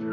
And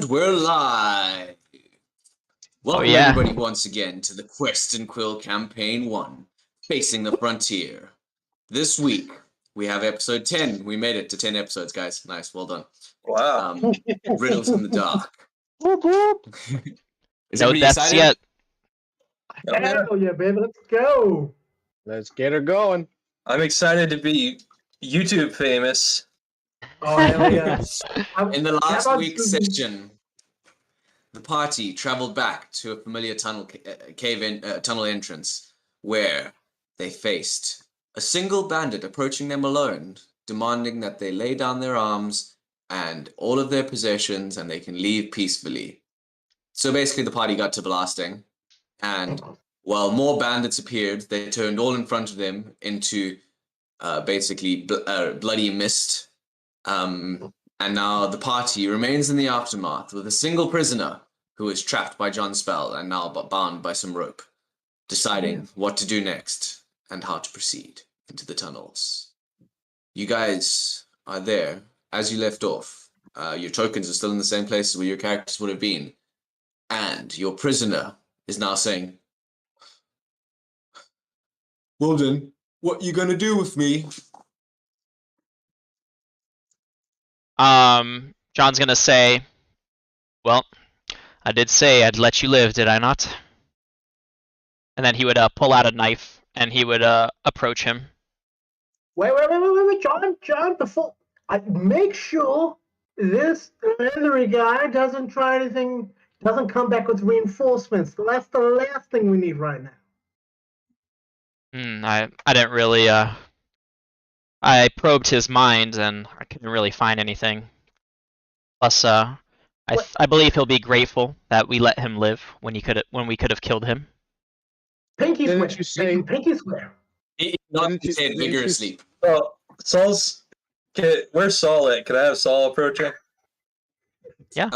we're live! Welcome everybody once again to the Quest and Quill Campaign 1, Facing the Frontier. This week, we have episode 10. We made it to 10 episodes, guys. Nice, well done. Wow. Riddles in the Dark. Is No everybody deaths excited? yet. Hell yeah, baby, let's go! Let's get her going. I'm excited to be YouTube famous. Oh, hell yeah. In the last week's session, the party traveled back to a familiar tunnel entrance where they faced a single bandit approaching them alone, demanding that they lay down their arms and all of their possessions and they can leave peacefully. So basically the party got to blasting, and while more bandits appeared, they turned all in front of them into basically bloody mist. And now the party remains in the aftermath with a single prisoner who is trapped by John's spell and now bound by some rope, deciding what to do next and how to proceed into the tunnels. You guys are there as you left off. Your tokens are still in the same places where your characters would have been. And your prisoner is now saying, "Well then, what you gonna do with me?" John's gonna say, well, I did say I'd let you live, did I not? And then he would pull out a knife and he would approach him. Wait, John, before make sure this delivery guy doesn't try anything, doesn't come back with reinforcements. That's the last thing we need right now. I didn't really I probed his mind and I couldn't really find anything. Plus, I believe he'll be grateful that we let him live when we could have killed him. Pinky swear. Didn't you say? Pinky swear. He said vigorously. Oh, Saul's. Where's Saul at? Can I have Saul approach him? Yeah.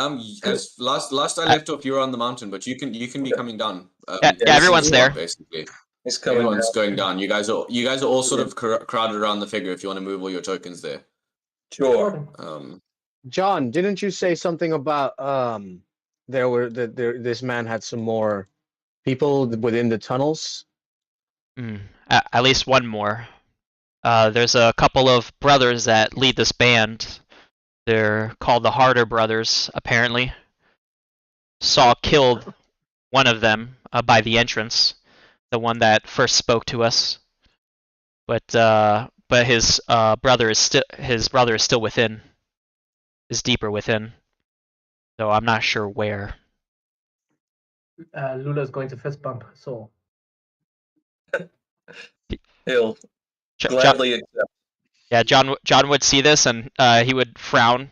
As last I left off, you were on the mountain, but you can be coming down. Yeah, everyone's there. Basically. He's coming. Everyone's going down. You guys are all sort of crowded around the figure if you want to move all your tokens there. Sure. John, didn't you say something about this man had some more people within the tunnels? At least one more. There's a couple of brothers that lead this band. They're called the Harder Brothers, apparently. Saul killed one of them by the entrance, the one that first spoke to us. But his brother is still within. Is deeper within. So I'm not sure where. Lula's going to fist bump Saul. He'll gladly accept. Yeah, John would see this and he would frown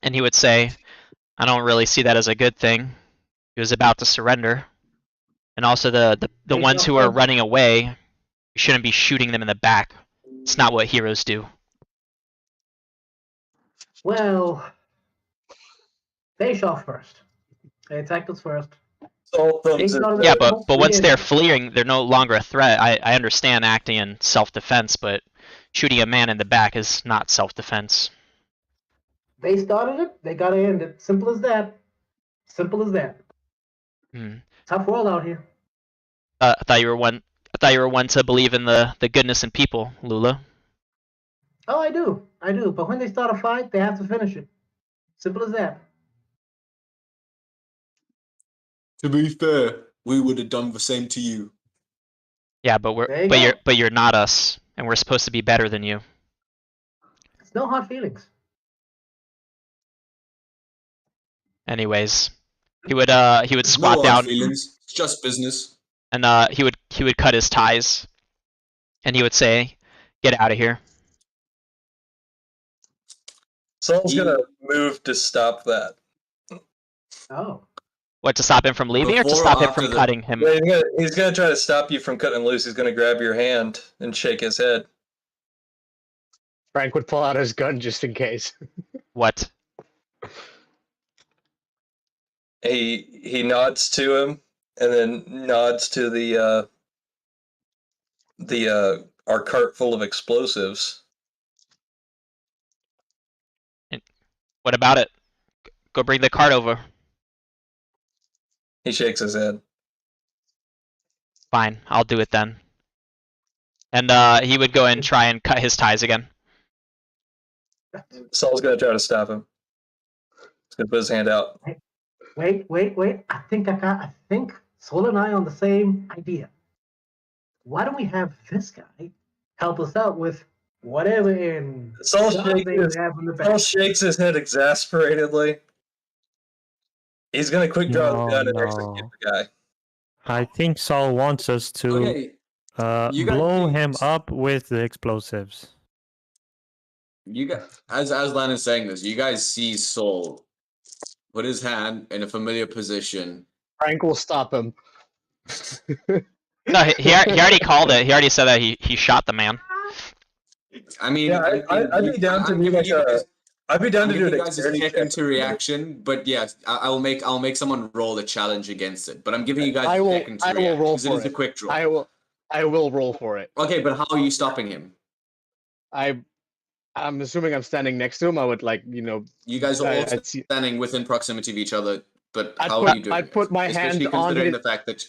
and he would say, "I don't really see that as a good thing." He was about to surrender. And also the ones who are running away, you shouldn't be shooting them in the back. It's not what heroes do. Well, they shot first. They attacked us first. Yeah, but once they're fleeing, they're no longer a threat. I understand acting in self-defense, but shooting a man in the back is not self-defense. They started it, they gotta end it. Simple as that. Simple as that. Tough world out here. I thought you were one to believe in the goodness in people, Lula. Oh, I do. But when they start a fight, they have to finish it. Simple as that. To be fair, we would have done the same to you. Yeah, but There you go. you're not us, and we're supposed to be better than you. It's no hard feelings. Anyways, he would There's squat no hard down feelings. It's just business. and he would cut his ties, and he would say, "Get out of here." Saul's He- gonna move to stop that. Oh. What, to stop him from leaving, or to Before or stop him after from the- cutting him? Yeah, he's gonna try to stop you from cutting loose. He's gonna grab your hand and shake his head. Frank would pull out his gun just in case. What? He nods to him and then nods to the our cart full of explosives. What about it? Go bring the cart over. He shakes his head. Fine, I'll do it then. And he would go and try and cut his ties again. Saul's gonna try to stop him. He's gonna put his hand out. Wait. I think Sol and I are on the same idea. Why don't we have this guy help us out with whatever in Saul job shakes they his, have in the Saul back? shakes his head exasperatedly. He's gonna quick draw the No, gun and no. execute the guy. I think Saul wants us to Okay, you guys- blow him up with the explosives. you guys, as Lan is saying this, you guys see Saul put his hand in a familiar position. Frank will stop him. No, he already called it. He already said that he shot the man. I mean, Yeah, I'd be down to do like a. I'd be down I'm to do giving a you guys a dexterity second check. to reaction, but yes, I'll make someone roll a challenge against it. But I'm giving you guys I a will- second to I will react roll because it for is a it. quick draw. I will roll for it. Okay, but how are you stopping him? I'm assuming I'm standing next to him. I would You guys are all I'd see- standing within proximity of each other, but I'd how put- are you doing I'd it? put my hand Especially on considering his- the fact that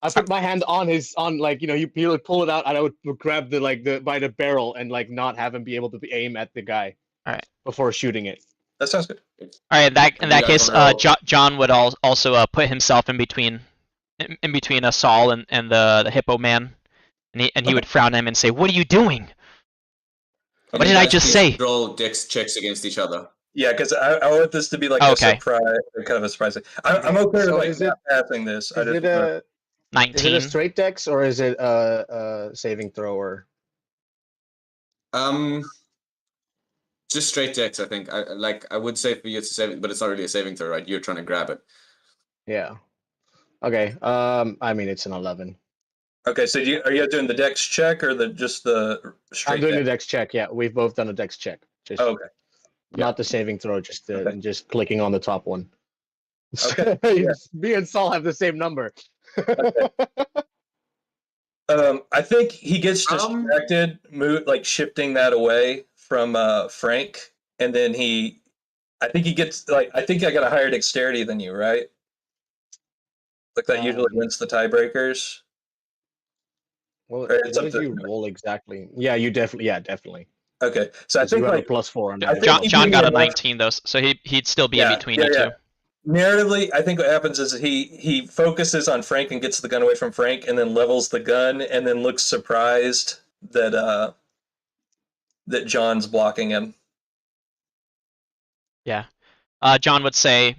I put my hand on he would pull it out, and I would grab by the barrel and not have him be able to aim at the guy. Alright. Before shooting it. That sounds good. All right, in that You guys case, wanna roll? John would also put himself in between Saul and the hippo man, and he would frown at him and say, "What are you doing?" What you did I guys just please say? roll dex checks against each other. Yeah, because I want this to be like Okay. a surprise, or kind of a surprise. I'm okay So with is it- passing this. I Is just it a 19. straight dex or is it a saving throw or? Just straight dex, I think. I would say for you it's a saving, but it's not really a saving throw, right? You're trying to grab it. Yeah. Okay. I mean it's an 11. Okay, so are you doing the dex check or just the straight? I'm doing dex? the dex check. Yeah, we've both done a dex check. Just Oh, okay. not the saving throw, just Okay. just clicking on the top one. Okay, Me and Saul have the same number. I think he gets Um, distracted, shifting that away from Frank, and then I think he gets I think I got a higher dexterity than you, right? Like that usually wins the tiebreakers. Well, Right, it's what up did to- you roll exactly? Yeah, you definitely. Yeah, definitely. Okay, so I 'Cause you think have a +4 on I that. think John got a enough- 19 though, so he'd still be in between you two. Narratively, I think what happens is he focuses on Frank and gets the gun away from Frank, and then levels the gun, and then looks surprised that that John's blocking him. Yeah. John would say,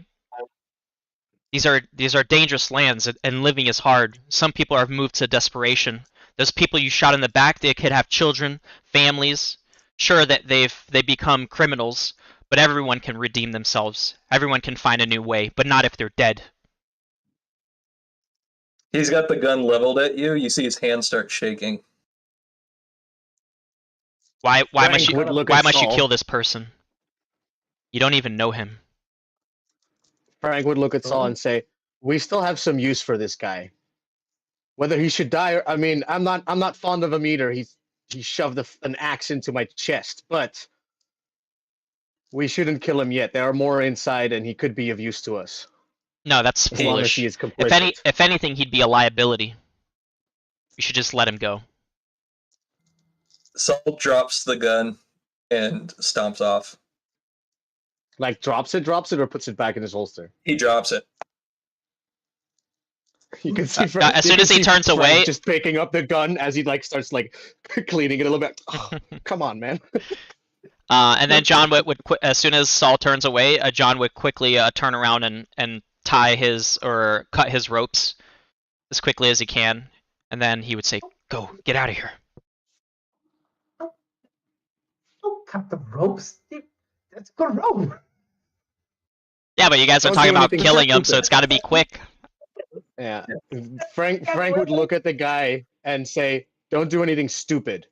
these are dangerous lands, and living is hard. Some people are moved to desperation. Those people you shot in the back, they could have children, families. Sure that they become criminals, but everyone can redeem themselves. Everyone can find a new way, but not if they're dead. He's got the gun leveled at you. You see his hand start shaking. Why Frank must you would look why at must you Saul. kill this person? You don't even know him. Frank would look at Saul and say, "We still have some use for this guy. Whether he should die or I'm not fond of him either. He shoved an axe into my chest, but we shouldn't kill him yet. There are more inside, and he could be of use to us No, that's as long as foolish. he is complicit." If anything, he'd be a liability. You should just let him go. Saul drops the gun and stomps off. Like drops it, or puts it back in his holster. He drops it. You can see as soon as he turns Frank away, just picking up the gun as he like starts like cleaning it a little bit. Oh, come on, man. and then John would as soon as Saul turns away, John would quickly turn around and tie his or cut his ropes as quickly as he can, and then he would say, "Go, get out of here." Don't cut the ropes. That's good rope. Yeah, but you guys are Don't talking do about anything killing him, so stupid. it's got to be quick. Yeah. Frank would look at the guy and say, "Don't do anything stupid."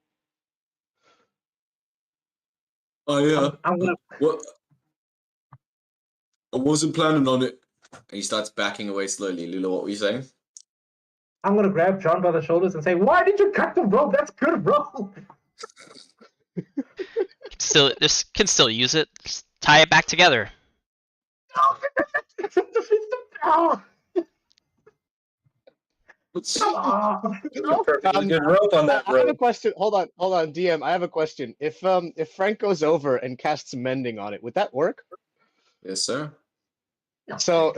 Oh yeah. I'm gonna. What? I wasn't planning on it. And he starts backing away slowly. Lula, what were you saying? I'm gonna grab John by the shoulders and say, "Why did you cut the rope? That's good rope." This can still use it. Just tie it back together. It's the power. Come on. Perfectly good rope on that I have a rope. question. Hold on, DM. I have a question. If Frank goes over and casts mending on it, would that work? Yes, sir. So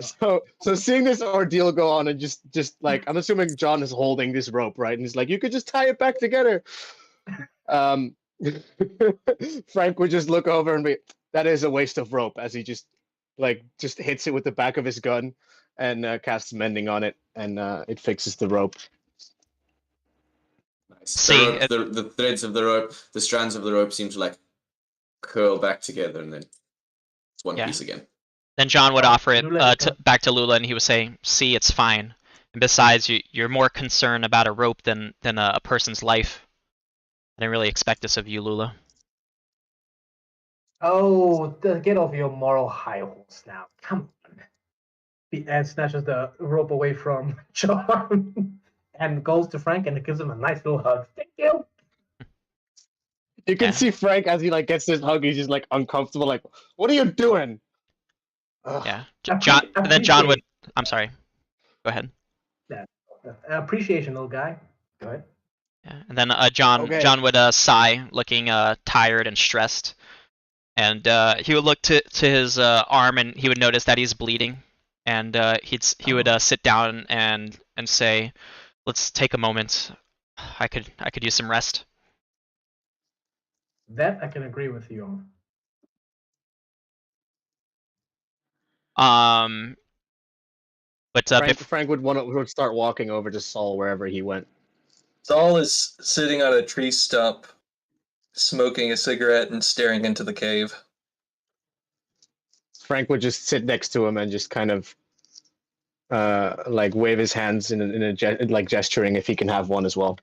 seeing this ordeal go on and just like I'm assuming John is holding this rope, right? And he's like, you could just tie it back together. Frank would just look over and be, that is a waste of rope, as he just hits it with the back of his gun and casts mending on it, and it fixes the rope. Nice. See, The threads of the rope, the strands of the rope seem to like curl back together, and then it's one Yeah. piece again. Then John would offer it Lula, back to Lula, and he would say, "See, it's fine. And besides, you're more concerned about a rope than a person's life. I didn't really expect this of you, Lula." Oh, get over your moral high horse now. Come on. And snatches the rope away from John and goes to Frank and gives him a nice little hug. Thank you. You can Yeah. see Frank as he like gets this hug, he's just like uncomfortable, like, what are you doing? Ugh. Yeah. John. And then John would. I'm sorry. Go ahead. Appreciation, little guy. Go ahead. Yeah. And then John Okay. John would sigh, looking tired and stressed, and he would look to his arm, and he would notice that he's bleeding, and he would sit down and say, "Let's take a moment. I could use some rest." That I can agree with you on. But Frank would start walking over to Saul wherever he went. Saul is sitting on a tree stump, smoking a cigarette and staring into the cave. Frank would just sit next to him and just kind of like wave his hands in a like gesturing if he can have one as well.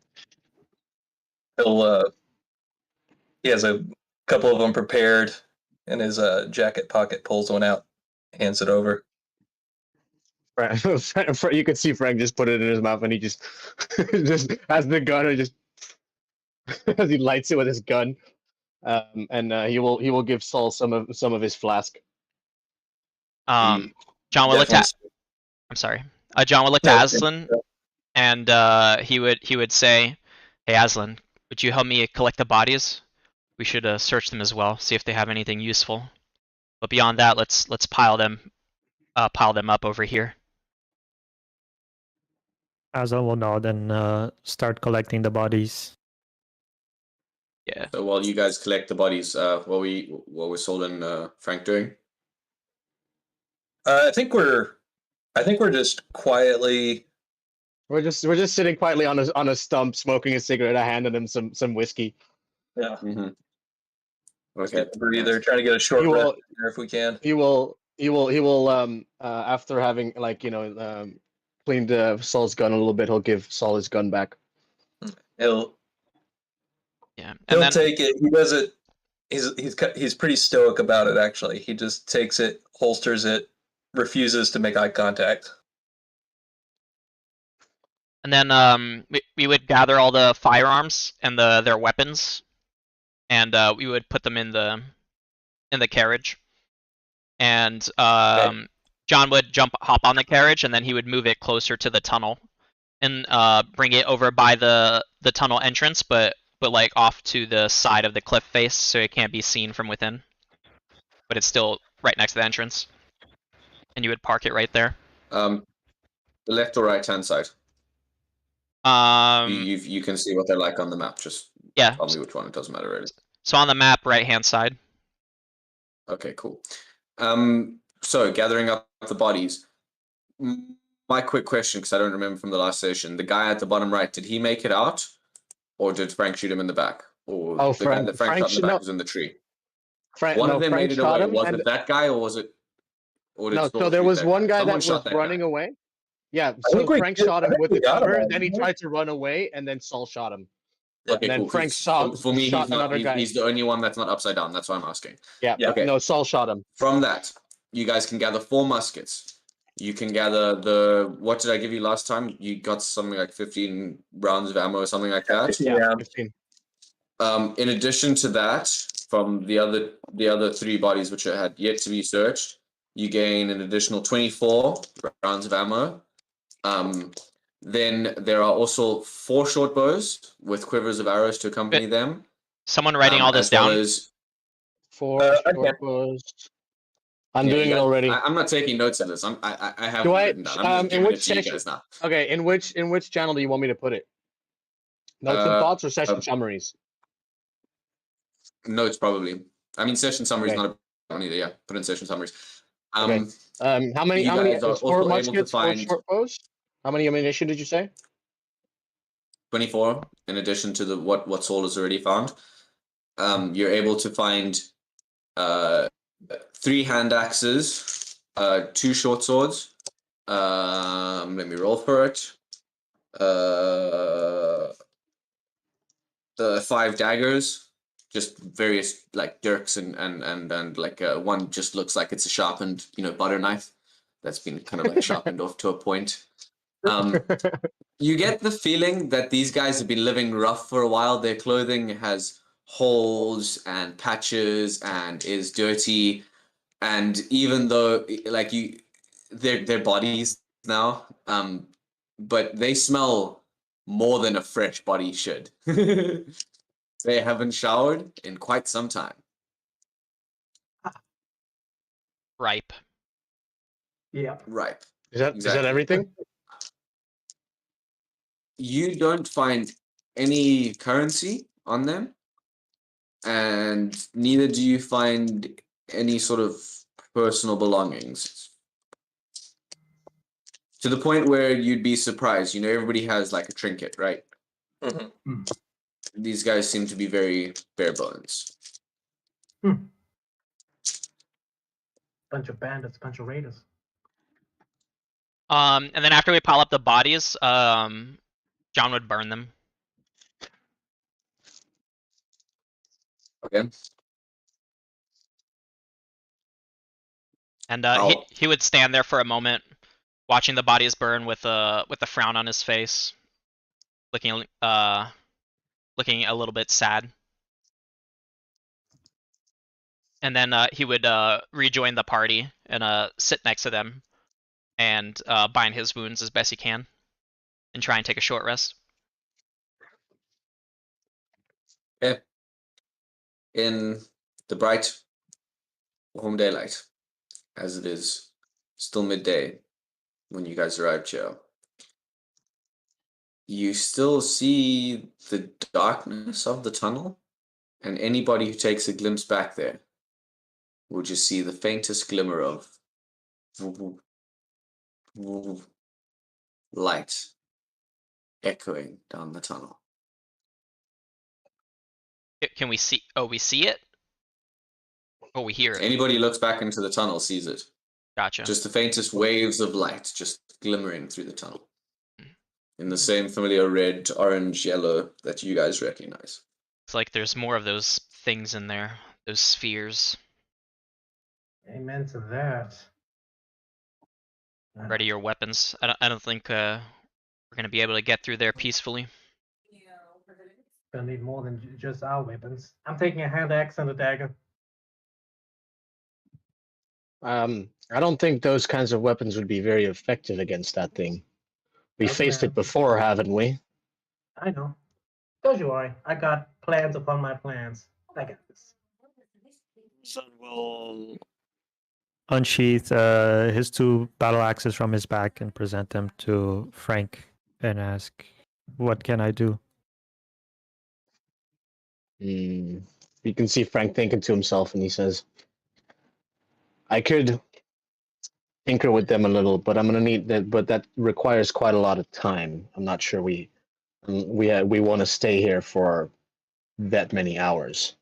He has a couple of them prepared in his jacket pocket, pulls one out, hands it over. You could see Frank just put it in his mouth, and he just has the gun and just as he lights it with his gun, and he will give Saul some of his flask. John would look at. I'm sorry. John would look to Aslan, and he would say, "Hey, Aslan, would you help me collect the bodies? We should search them as well, see if they have anything useful. But beyond that, let's pile them up over here." Azal will nod and start collecting the bodies. Yeah. So while you guys collect the bodies, what were Saul and Frank doing? I think we're just quietly. We're just sitting quietly on a stump, smoking a cigarette. I handed him some whiskey. Yeah. Mm-hmm. Okay. Okay. Breather, trying to get a short You rest will- in there if we can. He will after having cleaned Saul's gun a little bit, he'll give Saul his gun back. He'll And then take it. He does it. He's pretty stoic about it. Actually, he just takes it, holsters it, refuses to make eye contact. And then we would gather all the firearms and their weapons, and we would put them in the carriage. And John would hop on the carriage, and then he would move it closer to the tunnel, and bring it over by the tunnel entrance, but like off to the side of the cliff face, so it can't be seen from within. But it's still right next to the entrance, and you would park it right there. The left or right hand side. You can see what they're like on the map. Just Yeah. tell me which one. It doesn't matter really. So on the map, right-hand side. Okay, cool. So gathering up the bodies. My quick question, because I don't remember from the last session, the guy at the bottom right, did he make it out, or did Frank shoot him in the back? Or Oh, the guy that Frank shot in the back no, was in the tree. Frank, One no, of them Frank made it shot away. him. Was And it that guy, or was it? Or did no, Saul so there shoot was that one guy Someone that shot was that running guy. away. Yeah, I so think we Frank did- shot I him think with we the got him cover, all, then he didn't we? tried to run away, and then Saul shot him. Okay, And then cool. Frank 'cause shot, for me, shot he's not. another guy. He's the only one that's not upside down. That's why I'm asking. Yeah, Yeah. Okay. no, Saul shot him. From that, you guys can gather 4 muskets. You can gather the. What did I give you last time? You got something like 15 rounds of ammo or something like that. Yeah, 15. 15. In addition to that, from the other 3 bodies which had yet to be searched, you gain an additional 24 rounds of ammo. Then there are also 4 short bows with quivers of arrows to accompany them. Someone writing all this as well down. as 4 I short bows. I'm Yeah, doing you it guys- already. I'm not taking notes on this. I have Do it I? written down. I'm just In giving which it to you section? guys now. Okay, in which channel do you want me to put it? Notes and thoughts or session summaries? Notes probably. I mean, session summaries Okay. not a one either. Yeah, put in session summaries. Okay. How many? you How many? guys are It's 4 also able to muskets, 4 find short bows. How many ammunition did you say? 24 in addition to the what Saul has already found. You're able to find 3 hand axes, 2 short swords. Let me roll for it. 5 daggers, just various like dirks and like one just looks like it's a sharpened butter knife that's been kind of like sharpened off to a point. You get the feeling that these guys have been living rough for a while. Their clothing has holes and patches and is dirty, and even though like their bodies now, but they smell more than a fresh body should. They haven't showered in quite some time. Ripe. Yeah. Ripe. Is that Exactly. everything? You don't find any currency on them, and neither do you find any sort of personal belongings. To the point where you'd be surprised. Everybody has like a trinket, right? Mhm. These guys seem to be very bare bones. Bunch of bandits, bunch of raiders. And then after we pile up the bodies, John would burn them. Okay. And Oh. he would stand there for a moment, watching the bodies burn with a frown on his face, looking a little bit sad. And then he would rejoin the party and sit next to them and bind his wounds as best he can and try and take a short rest. Okay. In the bright, warm daylight, as it is still midday when you guys arrived here, you still see the darkness of the tunnel, and anybody who takes a glimpse back there will just see the faintest glimmer of light echoing down the tunnel. Can we see? Oh, we see it? Oh, we hear it. Anybody who looks back into the tunnel sees it. Gotcha. Just the faintest waves of light just glimmering through the tunnel. In the same familiar red, orange, yellow that you guys recognize. It's like there's more of those things in there, those spheres. Amen to that. Ready your weapons. I don't think we're gonna be able to get through there peacefully. Gonna need more than just our weapons. I'm taking a hand axe and a dagger. I don't think those kinds of weapons would be very effective against that thing. We Doesn't faced matter. it before, haven't we? I know. Don't you worry. I got plans upon my plans. I got this. Son will unsheath his 2 battle axes from his back and present them to Frank and ask, "What can I do?" You can see Frank thinking to himself, and he says, "I could tinker with them a little, but I'm gonna need that. But that requires quite a lot of time. I'm not sure we want to stay here for that many hours."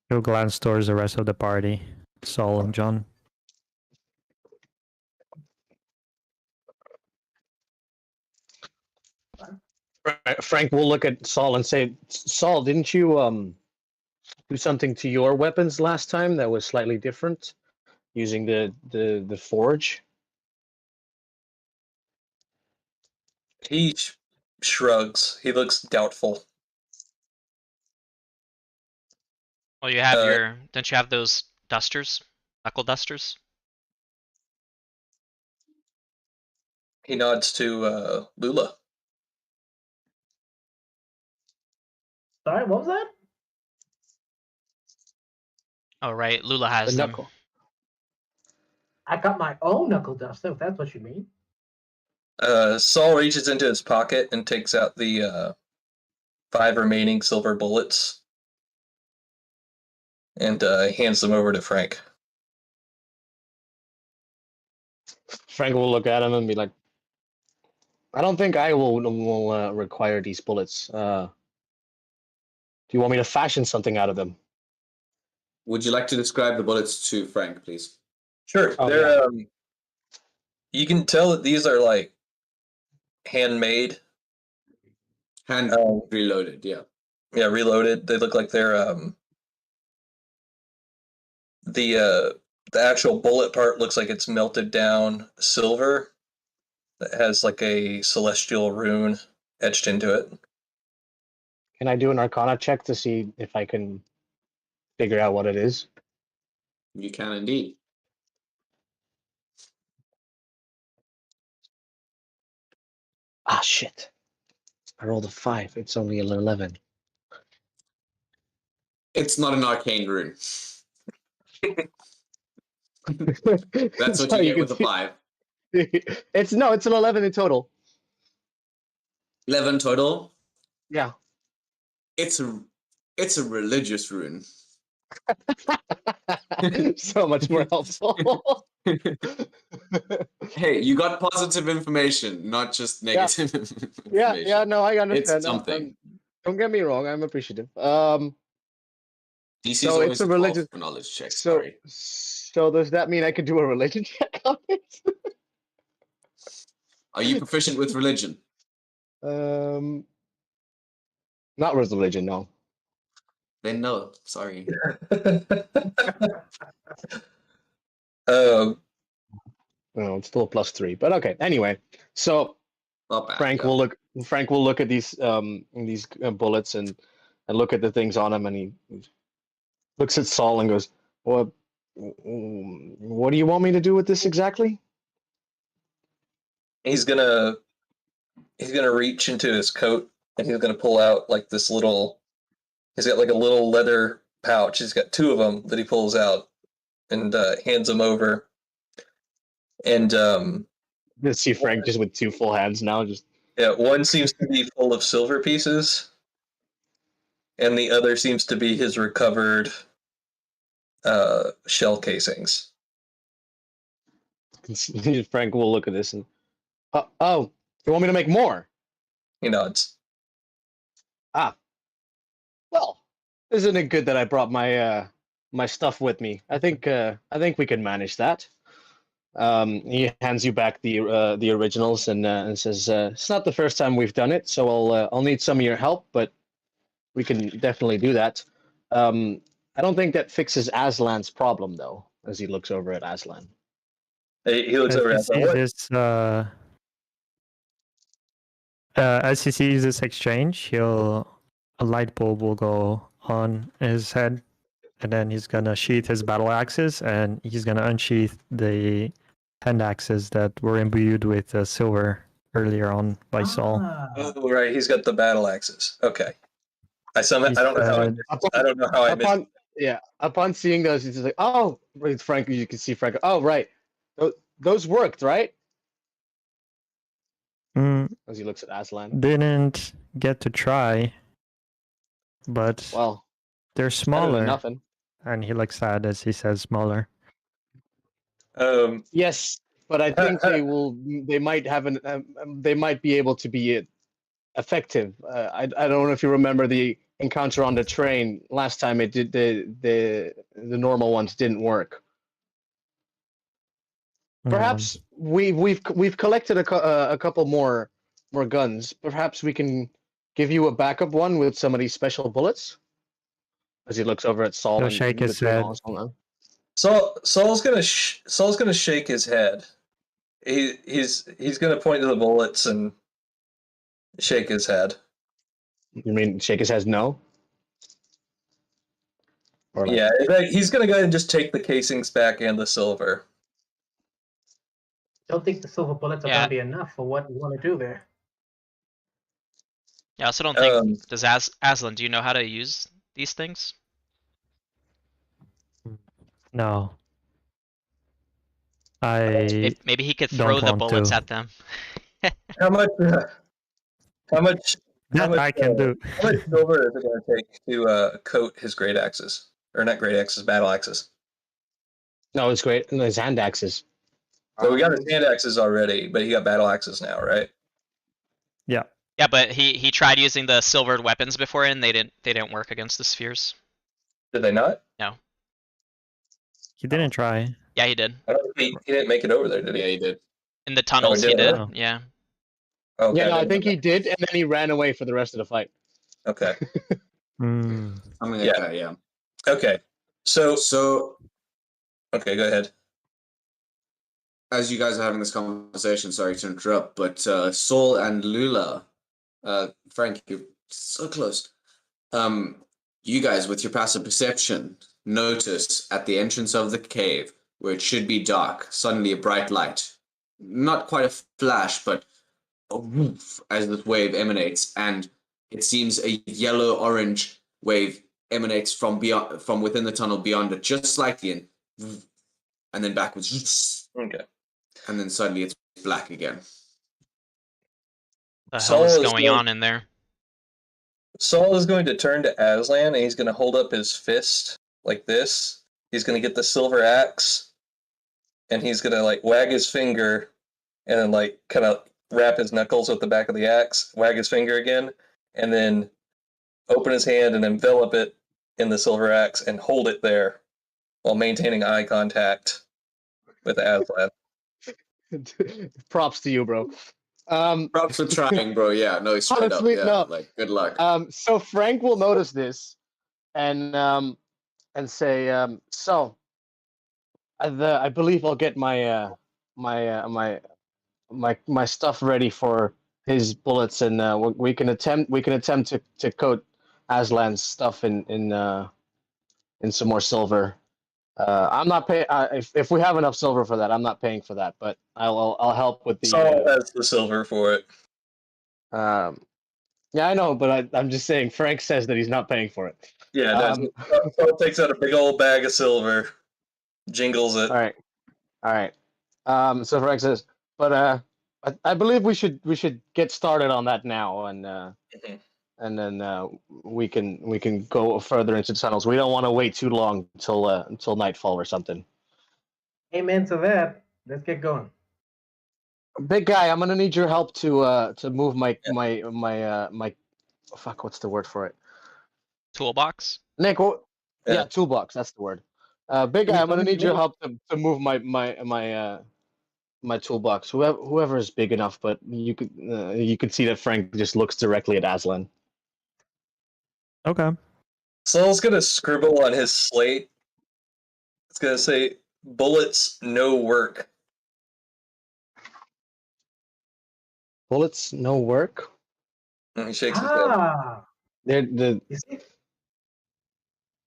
He'll glance towards the rest of the party, Saul and John. Frank will look at Saul and say, "Saul, didn't you do something to your weapons last time that was slightly different, using the forge?" He shrugs. He looks doubtful. Well, you have don't you have those dusters, knuckle dusters? He nods to Lula. Sorry, what was that? Oh right, Lula has The them. knuckle. I got my own knuckle duster, if that's what you mean. Saul reaches into his pocket and takes out the 5 remaining silver bullets and hands them over to Frank. Frank will look at him and be like, "I don't think I will require these bullets. Do you want me to fashion something out of them?" Would you like to describe the bullets to Frank, please? Sure. Oh, They're you can tell that these are like handmade. Hand reloaded, yeah. Yeah, reloaded. They look like they're the actual bullet part looks like it's melted down silver that has like a celestial rune etched into it. Can I do an Arcana check to see if I can figure out what it is? You can indeed. Ah, shit. I rolled a 5. It's only an 11. It's not an arcane rune. That's what So you get can with a see- 5. it's an 11 in total. 11 total. Yeah. It's a religious rune. So much more helpful. Hey, you got positive information, not just negative information. Yeah, no, I understand. It's something. Don't get me wrong, I'm appreciative. DC's So always it's a 12 religious for knowledge check, so sorry. so does that mean I can do a religion check on it? Are you proficient with religion? Not with religion, no. Then no, sorry. um, No, it's still a +3. But okay. Anyway, so Not bad. Frank yeah. will look at these bullets and look at the things on them, and he looks at Saul and goes, "What do you want me to do with this exactly?" he's gonna reach into his coat and he's gonna pull out like this little. He's got like a little leather pouch. He's got 2 of them that he pulls out and hands them over. And You see Frank just with 2 full hands now, just yeah, one seems to be full of silver pieces, and the other seems to be his recovered shell casings. Frank will look at this and, oh, you want me to make more? He nods. Well, isn't it good that I brought my my stuff with me? I think we can manage that. He hands you back the originals and says, "It's not the first time we've done it, so I'll need some of your help, but we can definitely do that." I don't think that fixes Aslan's problem, though, as he looks over at Aslan. He looks As over he at sees as he sees this exchange, a light bulb will go on his head, and then he's gonna sheath his battle axes, and he's gonna unsheath the hand axes that were imbued with silver earlier on by Saul. Oh, right, he's got the battle axes. Okay. I don't know how I Upon, missed. Upon seeing those, he's just like, oh, it's Frank. You can see Frank. Oh, right. Those worked, right? Mm, As he looks at Aslan. didn't get to try, but Well, they're better than smaller. nothing. And he looks sad as he says smaller. Yes, but I think they will. They might have an. They might be able to be effective. I don't know if you remember the encounter on the train last time. It did the normal ones didn't work. Perhaps we've collected a couple more guns. Perhaps we can give you a backup one with some of these special bullets. As he looks over at Saul He'll and shake his between head. all his own. Saul's gonna shake his head. He's gonna point to the bullets and shake his head. You mean shake his head? No. Or like, Yeah, he's gonna go ahead and just take the casings back and the silver. Don't think the silver bullets are Yeah. gonna be enough for what you want to do there. Yeah, I also don't think. Does Aslan? Do you know how to use these things? No. I Maybe he could don't throw the want bullets to. at them. How much? How much? That I can do. How much silver is it going to take to coat his great axes, or not great axes, battle axes? no, it's great. And his hand axes. So we got his hand axes already, but he got battle axes now, right? Yeah. Yeah, but he tried using the silvered weapons before and they didn't work against the spheres. Did they not? He didn't try. Yeah, he did. I don't think he didn't make it over there, did he? Yeah, he did. In the tunnels, he did? did. Oh. Yeah. Okay, Yeah, no, I didn't think know he did, and then he ran away for the rest of the fight. that. Okay. Mm. Something like Yeah. that, yeah. Okay. So So, okay, go ahead. as you guys are having this conversation, sorry to interrupt, but Saul and Lula, Frank, you're so close. You guys, with your passive perception, notice at the entrance of the cave, where it should be dark, suddenly a bright light. Not quite a flash, but a woof as this wave emanates, and it seems a yellow-orange wave emanates from within the tunnel beyond it, just slightly, and then backwards. Okay. And then suddenly it's black again. The hell Saul is is going going- on in there? Saul is going to turn to Aslan and he's going to hold up his fist like this. He's going to get the silver axe and he's going to like wag his finger and then like kind of wrap his knuckles with the back of the axe, wag his finger again, and then open his hand and envelop it in the silver axe and hold it there while maintaining eye contact with Aslan. Props to you, bro. Props for trying, bro. Yeah, no, straight Honestly, up. Yeah, no. like good luck. So Frank will notice this, and say, so, I believe I'll get my my stuff ready for his bullets, and we can attempt to coat Aslan's stuff in some more silver. I'm not paying. If we have enough silver for that, I'm not paying for that, but I'll help with the. Saul has the silver for it. Yeah, I know, but I'm just saying. Frank says that he's not paying for it. Yeah, Saul takes out a big old bag of silver, jingles it. All right. So Frank says, but I believe we should get started on that now, and and then we can go further into the tunnels. We don't want to wait too long until nightfall or something. Amen to that. Let's get going. Big guy, I'm gonna need your help to move my fuck. What's the word for it? Toolbox? Nick, Yeah. toolbox. That's the word. Big guy, I'm gonna need your help to move my toolbox. Whoever is big enough, but you could see that Frank just looks directly at Aslan. Okay. Saul's gonna scribble on his slate. It's gonna say, "Bullets, no work." Bullets, no work. And he shakes his head. Ah, They're the is it?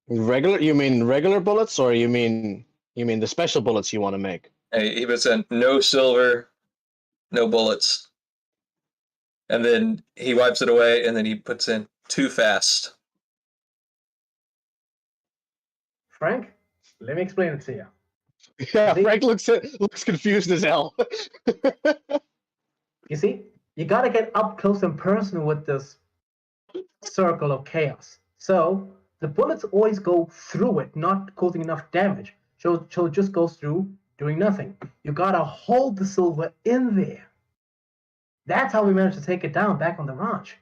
regular. You mean regular bullets, or you mean the special bullets you want to make? Hey, he puts in no silver, no bullets. And then he wipes it away, and then he puts in too fast. Frank, let me explain it to you. Yeah, See? Frank looks confused as hell. You see, you gotta get up close and personal with this circle of chaos. So the bullets always go through it, not causing enough damage. So it just goes through doing nothing. You gotta hold the silver in there. That's how we managed to take it down back on the ranch.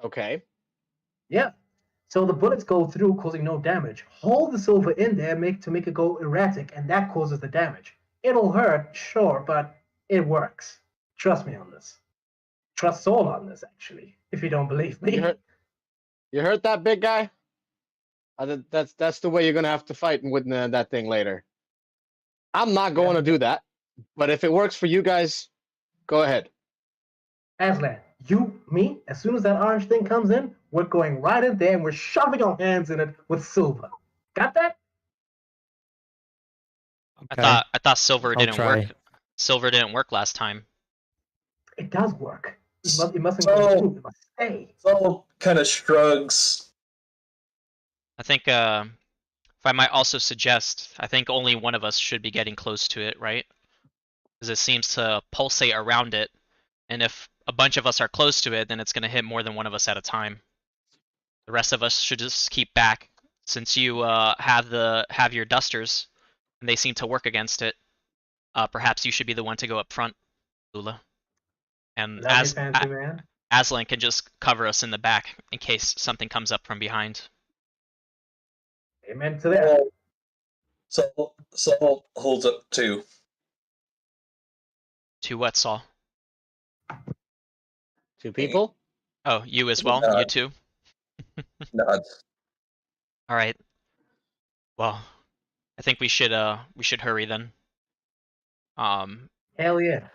Okay. Yeah. So the bullets go through, causing no damage. Hold the silver in there to make it go erratic, and that causes the damage. It'll hurt, sure, but it works. Trust me on this. Trust Saul on this, actually, if you don't believe me. You heard that, big guy? That's the way you're gonna have to fight with that thing later. I'm not going to do that, but if it works for you guys, go ahead. Aslan, you, me, as soon as that orange thing comes in, we're going right in there and we're shoving our hands in it with silver. Got that? I Okay. thought silver I'll didn't try. work. Silver didn't work last time. It does work. It mustn't So- go through. It must stay. Saul kind of shrugs. I think if I might also suggest, I think only one of us should be getting close to it, right? Because it seems to pulsate around it, and if a bunch of us are close to it, then it's going to hit more than one of us at a time. The rest of us should just keep back, since you have your dusters, and they seem to work against it. Perhaps you should be the one to go up front, Lula. And Love you, fancy man. Aslan can just cover us in the back in case something comes up from behind. Amen to that. Saul holds up 2. To what, Saul? 2 people? Oh, you as well? You too? Nods. Alright. Well, I think we should hurry then. Hell yeah.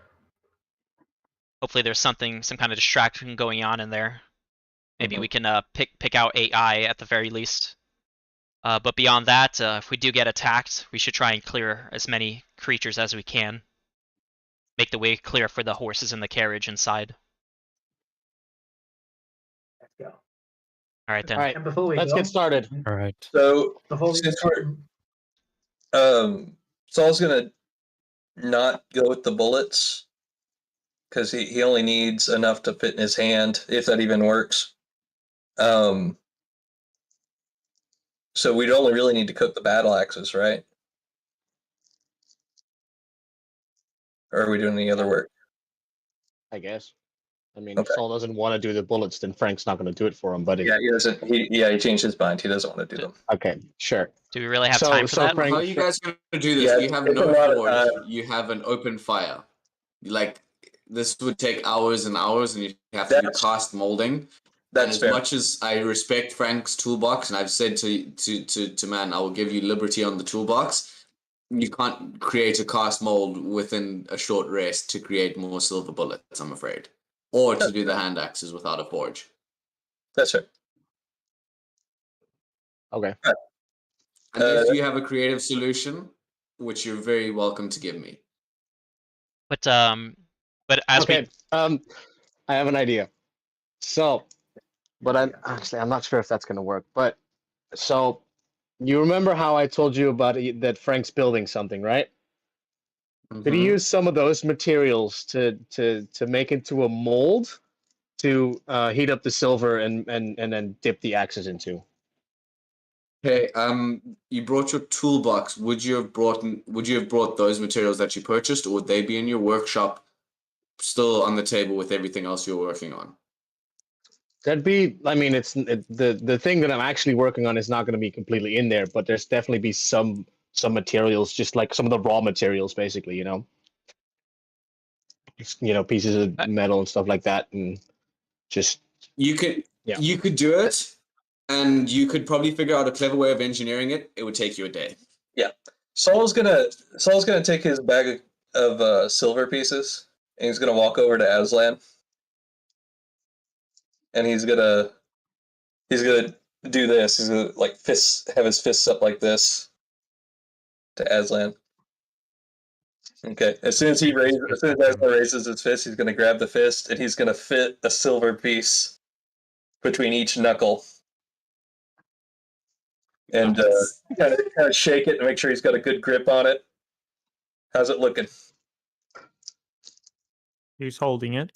Hopefully there's some kind of distraction going on in there. Maybe we can pick out AI at the very least. But beyond that, if we do get attacked, we should try and clear as many creatures as we can. Make the way clear for the horses and the carriage inside. Let's go. Alright then. All right, And before we let's go, get started. All right. So Before we since we're Saul's gonna not go with the bullets because he only needs enough to fit in his hand, if that even works. So we'd only really need to cook the battle axes, right? Or are we doing any other work? I guess. I mean, Okay. if Saul doesn't want to do the bullets, then Frank's not going to do it for him. But if, Yeah, he doesn't. He changed his mind. He doesn't want to do them. okay, sure. Do we really have So- time for so that? Frank- How are you guys going to do this? Yeah, You have it's no a lot of forge. time. You have an open fire. Like, this would take hours and hours, and you have to do That's- cast molding. That's as fair. much as I respect Frank's toolbox, and I've said to man, I will give you liberty on the toolbox, you can't create a cast mold within a short rest to create more silver bullets, I'm afraid. Or to do the hand axes without a forge. That's right. Okay. And if you have a creative solution, which you're very welcome to give me. But as Okay. I have an idea. So, but I'm not sure if that's going to work. But so, you remember how I told you about that Frank's building something, right? Did he Mhm. use some of those materials to make into a mold to heat up the silver and then dip the axes into? Okay, you brought your toolbox. Would you have brought those materials that you purchased, or would they be in your workshop still on the table with everything else you're working on? That'd be. I mean, the thing that I'm actually working on is not going to be completely in there, but there's definitely be some materials, just like some of the raw materials, basically. Pieces of metal and stuff like that, and just You could do it, and you could probably figure out a clever way of engineering it. It would take you a day. Saul's gonna take his bag of silver pieces and he's gonna walk over to Aslan. And he's gonna do this. He's gonna have his fists up like this to Aslan. Okay. As soon as Aslan raises his fist, he's gonna grab the fist and he's gonna fit a silver piece between each knuckle, and kind of shake it to make sure he's got a good grip on it. How's it looking? He's holding it.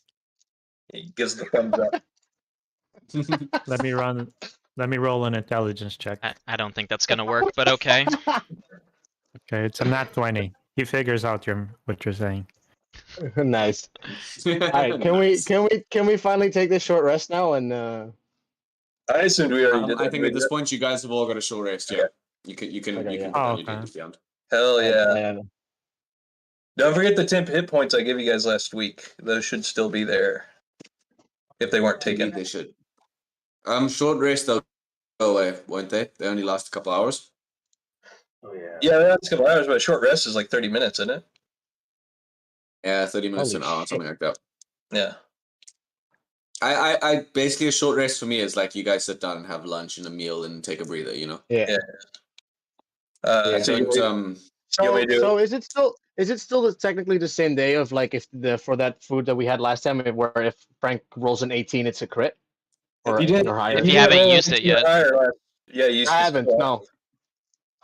He gives the thumbs up. Let me roll an intelligence check. I don't think that's gonna work, but okay. Okay, it's a nat 20. He figures out what you're saying. Nice. All right, can we finally take this short rest now? And I assumed we already did that. I think at this point you guys have all got a short rest. Yeah, you can Okay, yeah. put down Oh, your okay. D&D beyond. Hell yeah! yeah. Don't forget the 10 hit points I gave you guys last week. Those should still be there if they weren't taken. Indeed, they should. Short rest they'll go away, won't they? They only last a couple hours. Oh yeah. Yeah, that's a couple hours, but a short rest is like 30 minutes, isn't it? Yeah, 30 minutes Holy an hour, shit. something like that. Yeah. I basically a short rest for me is like you guys sit down and have lunch and a meal and take a breather, you know. Yeah. Yeah. So you want me to do So is it still technically the same day of like if for that food that we had last time where if Frank rolls an 18 it's a crit? Or, you did, or higher? If you haven't used it yet. Yeah, you I haven't, no.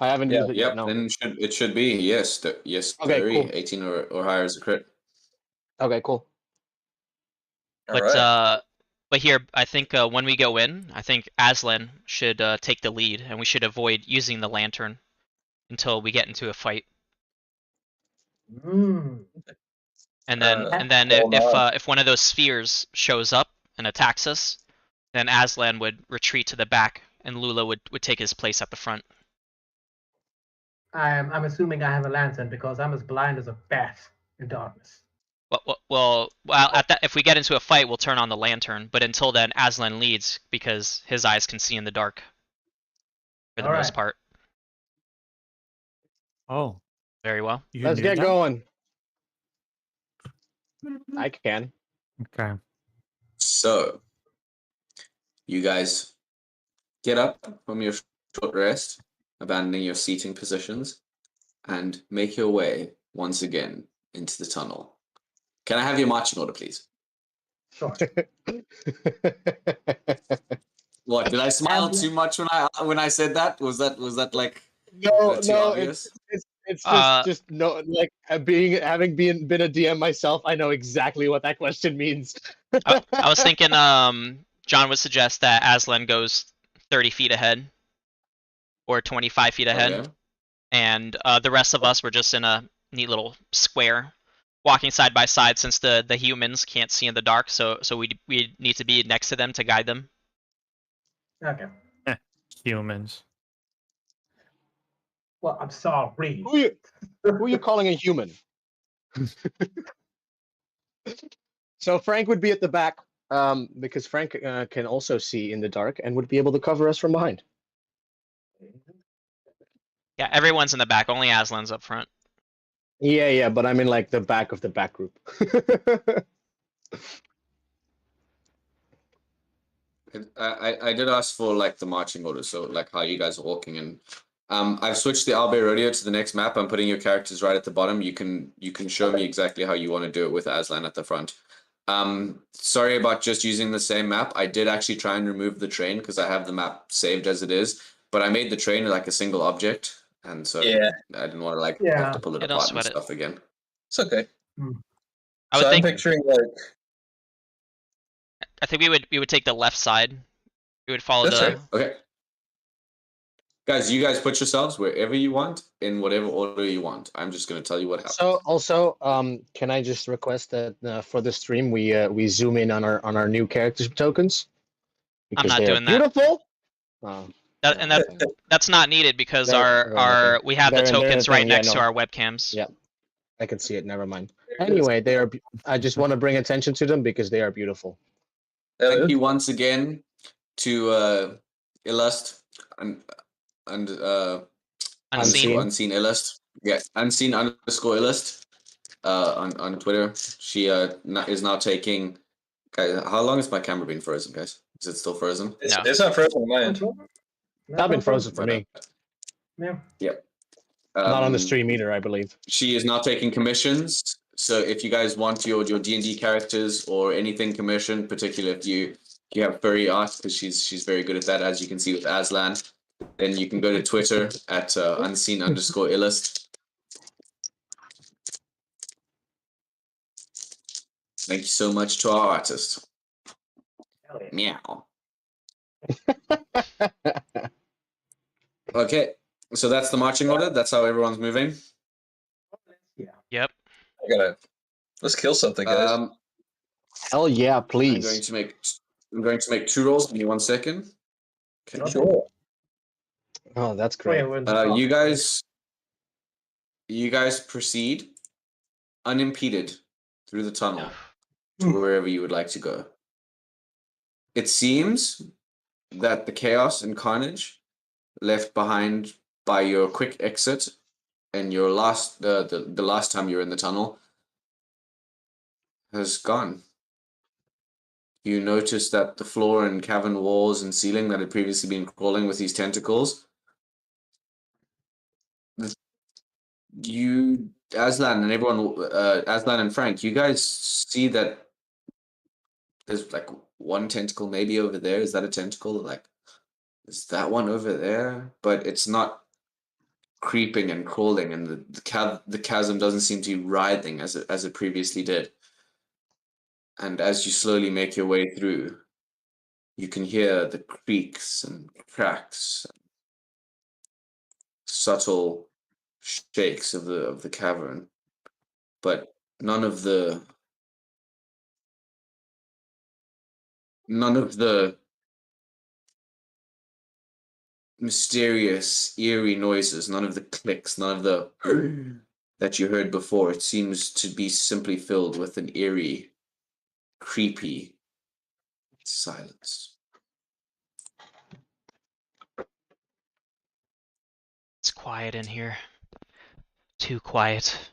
I haven't Yeah. used it yet, Yep, no. then it should be yes, yes, Okay, 30, cool. 18 or higher is a crit. Okay, cool. But here, I think when we go in, I think Aslan should take the lead, and we should avoid using the lantern until we get into a fight. Mm. And then, hold on. if one of those spheres shows up and attacks us, then Aslan would retreat to the back, and Lula would take his place at the front. I'm assuming I have a lantern because I'm as blind as a bat in darkness. Well, if we get into a fight, we'll turn on the lantern. But until then, Aslan leads because his eyes can see in the dark for the All most right. part. Oh, Very well. you Let's knew get that? going. I can. Okay. So you guys get up from your short rest, abandoning your seating positions, and make your way once again into the tunnel. Can I have your marching order, please? Sure. What, did I smile too much when I said that? Was that like No, too obvious? it's Uh, just no, like having been a DM myself, I know exactly what that question means. I was thinking, John would suggest that Aslan goes 30 feet ahead, or 25 feet ahead, Okay. and the rest of us were just in a neat little square, walking side by side since the humans can't see in the dark. So we need to be next to them to guide them. Okay. Humans. Well, I'm sorry. Who are you calling a human? So Frank would be at the back, because Frank can also see in the dark and would be able to cover us from behind. Yeah, everyone's in the back. Only Aslan's up front. Yeah, but I'm in like the back of the back group. I did ask for like the marching order, so like how you guys are walking, and I've switched the Albe Rodeo to the next map. I'm putting your characters right at the bottom. You can show me exactly how you want to do it with Aslan at the front. Sorry about just using the same map. I did actually try and remove the train because I have the map saved as it is, but I made the train like a single object, and so Yeah. I didn't want to like Yeah. have to pull it Yeah, don't apart and sweat it. stuff again. It's okay. I would So I'm think. picturing like I think we would take the left side. We would follow That's the. right. Okay. Guys, you guys put yourselves wherever you want, in whatever order you want. I'm just going to tell you what happens. So also, can I just request that for the stream we zoom in on our new character tokens? I'm Because not they are doing that. beautiful. That's not needed because They're we have the they're tokens thing, right yeah, next to no. our webcams. Yeah. I can see it. Never mind. Anyway, they are. I just want to bring attention to them because they are beautiful. Thank you once again to Illust and Unseen. Unseen Illust. Yeah, Unseen _ Illust on Twitter. She is now taking. Guys, how long has my camera been frozen, guys? Is it still frozen? it's not frozen on my end. Not been frozen for me. Yeah. Yep. Not on the stream either, I believe. She is now taking commissions. So if you guys want your D&D characters or anything commissioned, particularly if you You have furry art because she's very good at that, as you can see with Aslan. Then you can go to Twitter at unseen_illust. Thank you so much to our artist. Hell yeah. Meow. Okay, so that's the marching order. That's how everyone's moving. Yeah. Yep. Let's kill something, guys. Hell yeah, I'm please. going to make 2 rolls. Give me 1 second. Okay. Sure. Oh, that's Oh, yeah, great. we're the You guys proceed unimpeded through the tunnel to wherever you would like to go. It seems that the chaos and carnage left behind by your quick exit and your the last time you were in the tunnel has gone. You notice that the floor and cavern walls and ceiling that had previously been crawling with these tentacles, you, Aslan and everyone, Aslan and Frank, you guys see that there's like one tentacle maybe over there. Is that a tentacle? Like, is that one over there? But it's not creeping and crawling, and the chasm doesn't seem to be writhing as it previously did. And as you slowly make your way through, you can hear the creaks and cracks, and subtle shakes of the cavern, but none of the mysterious, eerie noises, none of the clicks, none of the that you heard before. It seems to be simply filled with an eerie, creepy silence. It's quiet in here. Too quiet.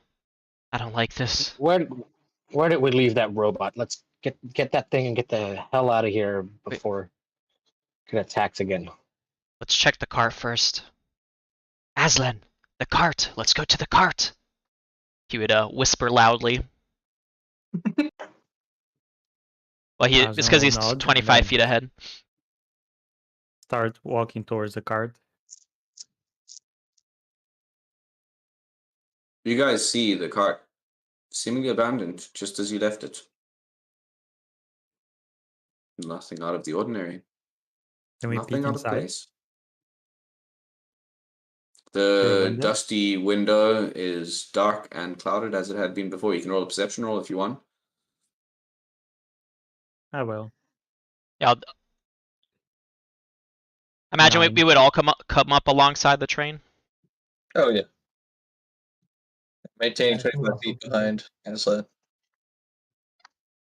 I don't like this. Where did we leave that robot? Let's get that thing and get the hell out of here before it attacks again. Let's check the cart first. Aslan, the cart. Let's go to the cart. He would whisper loudly. Well, it's because he's Aslan will nod, 25 and feet ahead. start walking towards the cart. You guys see the cart seemingly abandoned just as you left it. Nothing out of the ordinary. Can we Nothing peek out of inside? place. Through a The window? dusty window is dark and clouded as it had been before. You can roll a perception roll if you want. I will. Yeah, imagine Nine. we would all come up alongside the train. Oh yeah. Maintaining Yeah, 25 feet behind Aslan.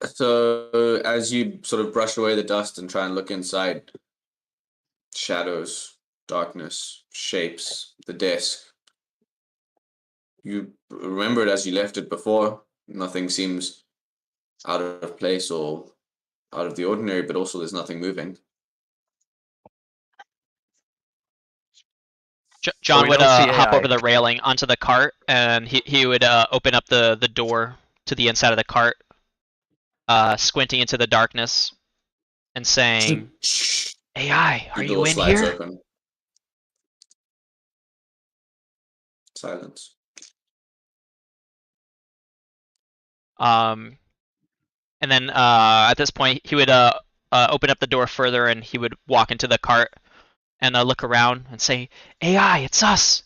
So as you sort of brush away the dust and try and look inside, shadows, darkness, shapes, the desk. You remember it as you left it before. Nothing seems out of place or out of the ordinary, but also there's nothing moving. John we would don't see hop AI. over the railing onto the cart, and he would open up the door to the inside of the cart, squinting into the darkness, and saying, "AI, are The you door in slides here?" open. Silence. And then at this point, he would open up the door further, and he would walk into the cart and look around and say, "AI, it's us.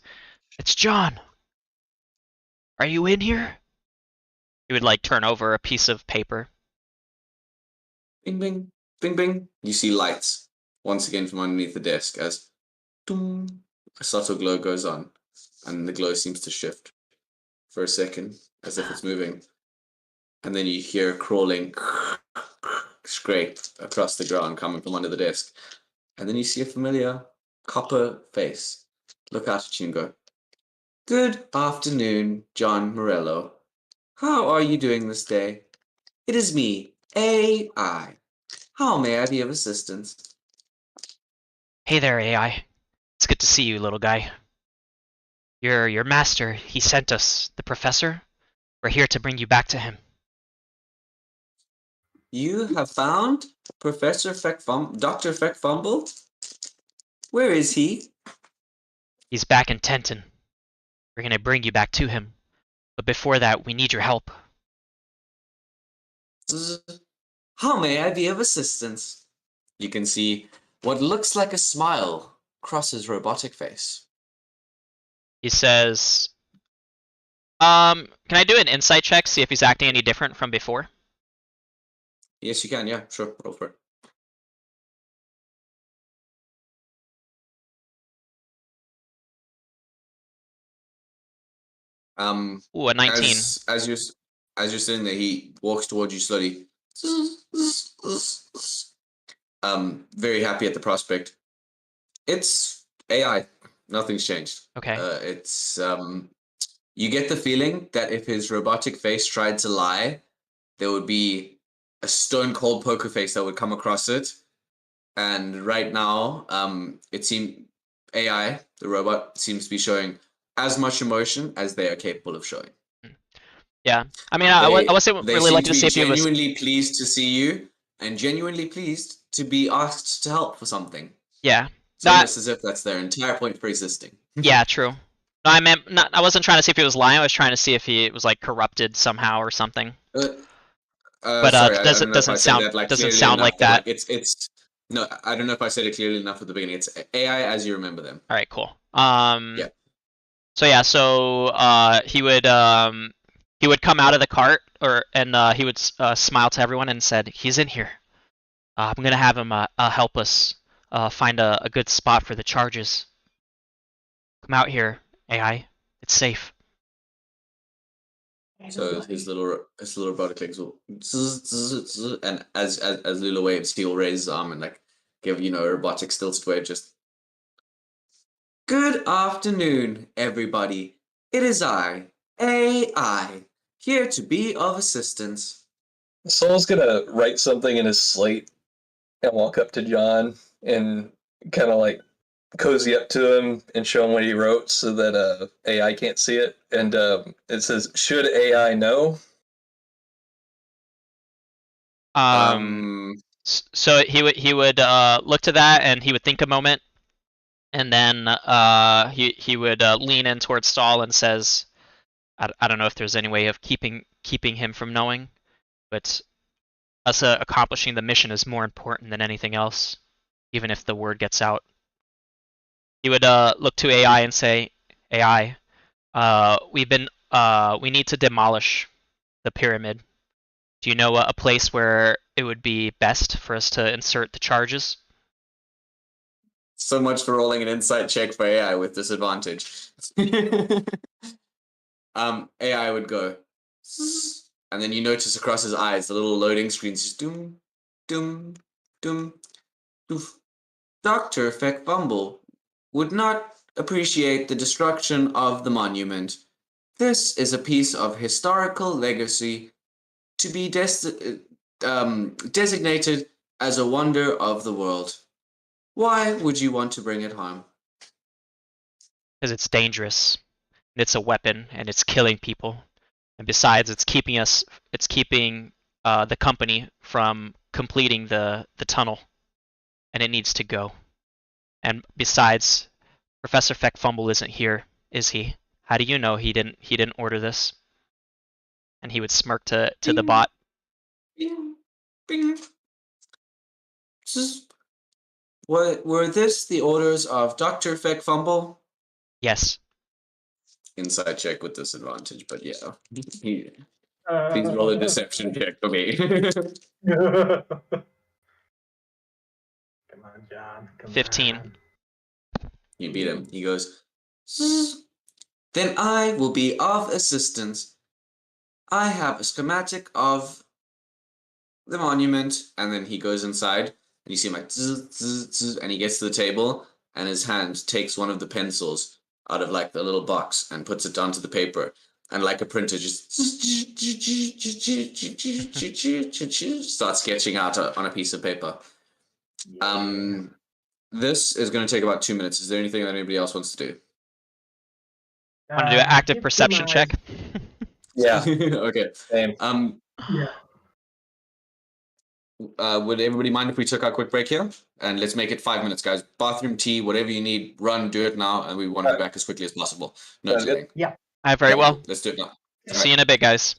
It's John. Are you in here?" He would like turn over a piece of paper. Bing, bing, bing, bing. You see lights once again from underneath the desk as doom, a subtle glow goes on, and the glow seems to shift for a second as if it's moving. And then you hear crawling scrape across the ground coming from under the desk. And then you see a familiar copper face look out at you and go, "Good afternoon, John Morello. How are you doing this day? It is me, AI. How may I be of assistance?" "Hey there, AI. It's good to see you, little guy. Your master, he sent us, the professor. We're here to bring you back to him." You have found Professor Dr. Feckfumble? Where is he? He's back in Tenton. We're gonna bring you back to him. But before that, we need your help. How may I be of assistance? You can see what looks like a smile cross his robotic face. He says, can I do an insight check, see if he's acting any different from before? Yes, you can. Yeah, sure. Roll for it. Ooh, a 19. As you're sitting there, he walks towards you slowly. Very happy at the prospect. It's AI. Nothing's changed. Okay. It's you get the feeling that if his robotic face tried to lie, there would be a stone cold poker face that would come across it. And right now, it seems AI, the robot, seems to be showing as much emotion as they are capable of showing. Yeah. I mean, I wasn't They really seem looking to see if he was. genuinely pleased to see you and genuinely pleased to be asked to help for something. Yeah. It's almost as if that's their entire point for existing. Yeah, true. No, I meant not. I wasn't trying to see if he was lying. I was trying to see if he was like corrupted somehow or something. But sorry, I don't know if doesn't I said sound that, like, doesn't clearly sound enough, like but, that. it's no, I don't know if I said it clearly enough at the beginning. It's AI as you remember them. All right, cool. Yeah. So yeah, he would come out of the cart and he would smile to everyone and said, "He's in here. I'm gonna have him help us find a good spot for the charges. Come out here, AI. It's safe." So his little robotic legs will and as Lula waves, he will raise his arm and like give a robotic stilted wave. Just good afternoon, everybody. It is I, AI, here to be of assistance. Saul's gonna write something in his slate and walk up to John and kind of like cozy up to him and show him what he wrote so that AI can't see it. And it says, "Should AI know?" So he would look to that and he would think a moment, and then he would lean in towards Saul and says, I don't know if there's any way of keeping him from knowing, but us accomplishing the mission is more important than anything else, even if the word gets out." He would look to AI and say, "AI, we need to demolish the pyramid. Do you know a place where it would be best for us to insert the charges?" So much for rolling an insight check for AI with disadvantage. AI would go, and then you notice across his eyes the little loading screens just doom, doom, doom, doof. Dr. Feckfumble would not appreciate the destruction of the monument. This is a piece of historical legacy to be designated as a wonder of the world. Why would you want to bring it home? Because it's dangerous, and it's a weapon, and it's killing people, and besides, it's keeping the company from completing the tunnel, and it needs to go. And besides, Professor Feckfumble isn't here, is he? How do you know he didn't order this? And he would smirk to the bot. Bing, bing. Were this the orders of Dr. Feckfumble? Yes. Inside check with disadvantage, but yeah. Please roll a deception check for me. Come on, John. Come 15. on. You beat him. He goes, then I will be of assistance. I have a schematic of the monument. And then he goes inside, and you see him like, and he gets to the table, and his hand takes one of the pencils out of like the little box and puts it onto the paper. And like a printer, just starts sketching out on a piece of paper. This is going to take about 2 minutes. Is there anything that anybody else wants to do? Want to do an active Keep perception my- check? Yeah. Okay. Same. Yeah. would everybody mind if we took our quick break here? And let's make it 5 minutes, guys. Bathroom, tea, whatever you need, run, do it now, and we want to be back as quickly as possible. No Sounds good. delaying. I very well. Let's do it now. See you in a bit, guys.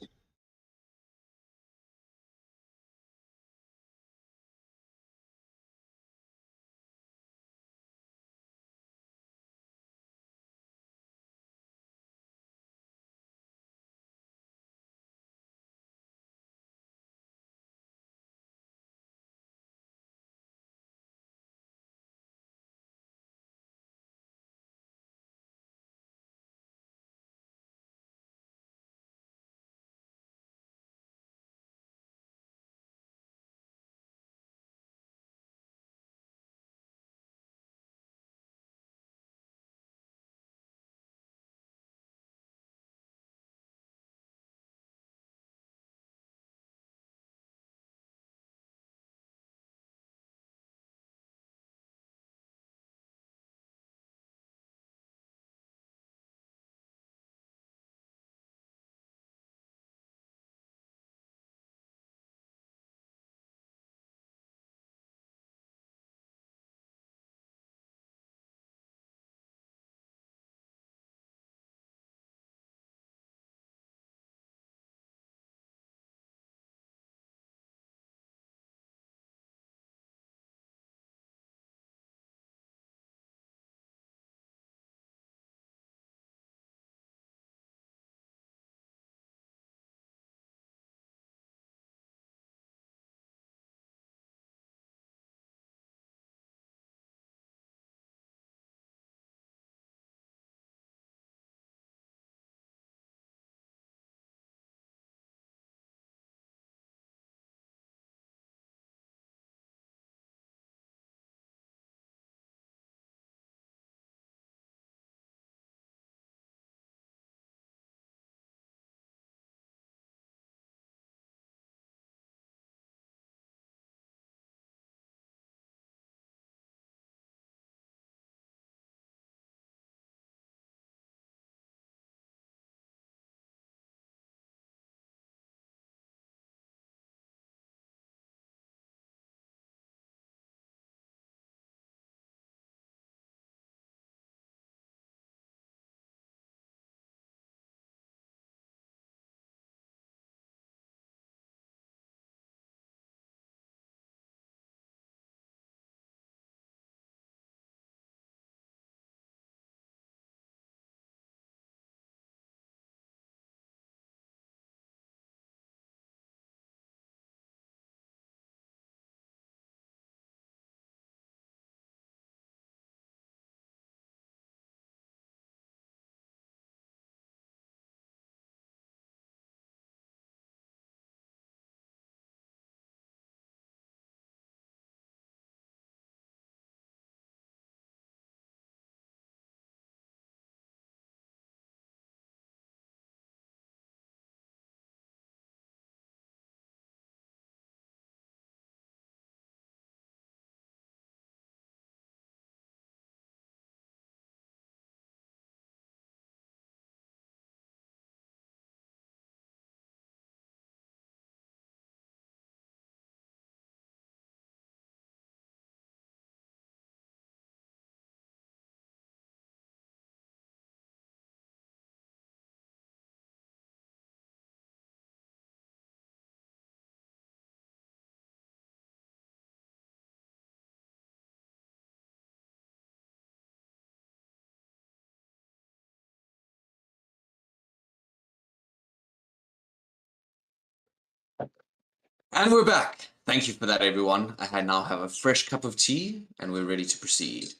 And we're back. Thank you for that, everyone. I now have a fresh cup of tea, and we're ready to proceed.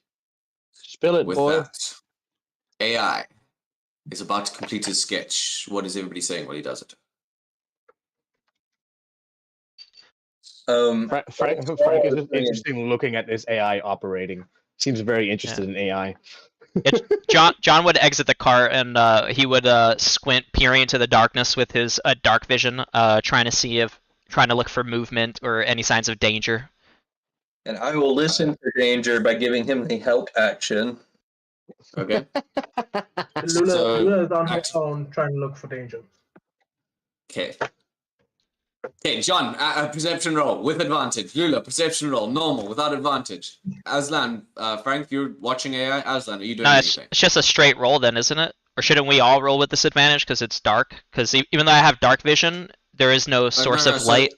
Spill it, With boy. that, AI is about to complete his sketch. What is everybody saying while he does it? Frank is just interesting looking at this AI operating. Seems very interested in AI. John would exit the cart and he would squint, peering into the darkness with his dark vision, trying to look for movement or any signs of danger. And I will listen for danger by giving him the help action. Okay. Luna is on her act- own trying to look for danger. Okay. Okay, John, perception roll with advantage. Lula, perception roll, normal, without advantage. Aslan, Frank, you're watching AI. Aslan, are you doing No, anything? it's just a straight roll then, isn't it? Or shouldn't we all roll with disadvantage because it's dark? Because even though I have dark vision, there is no source of light.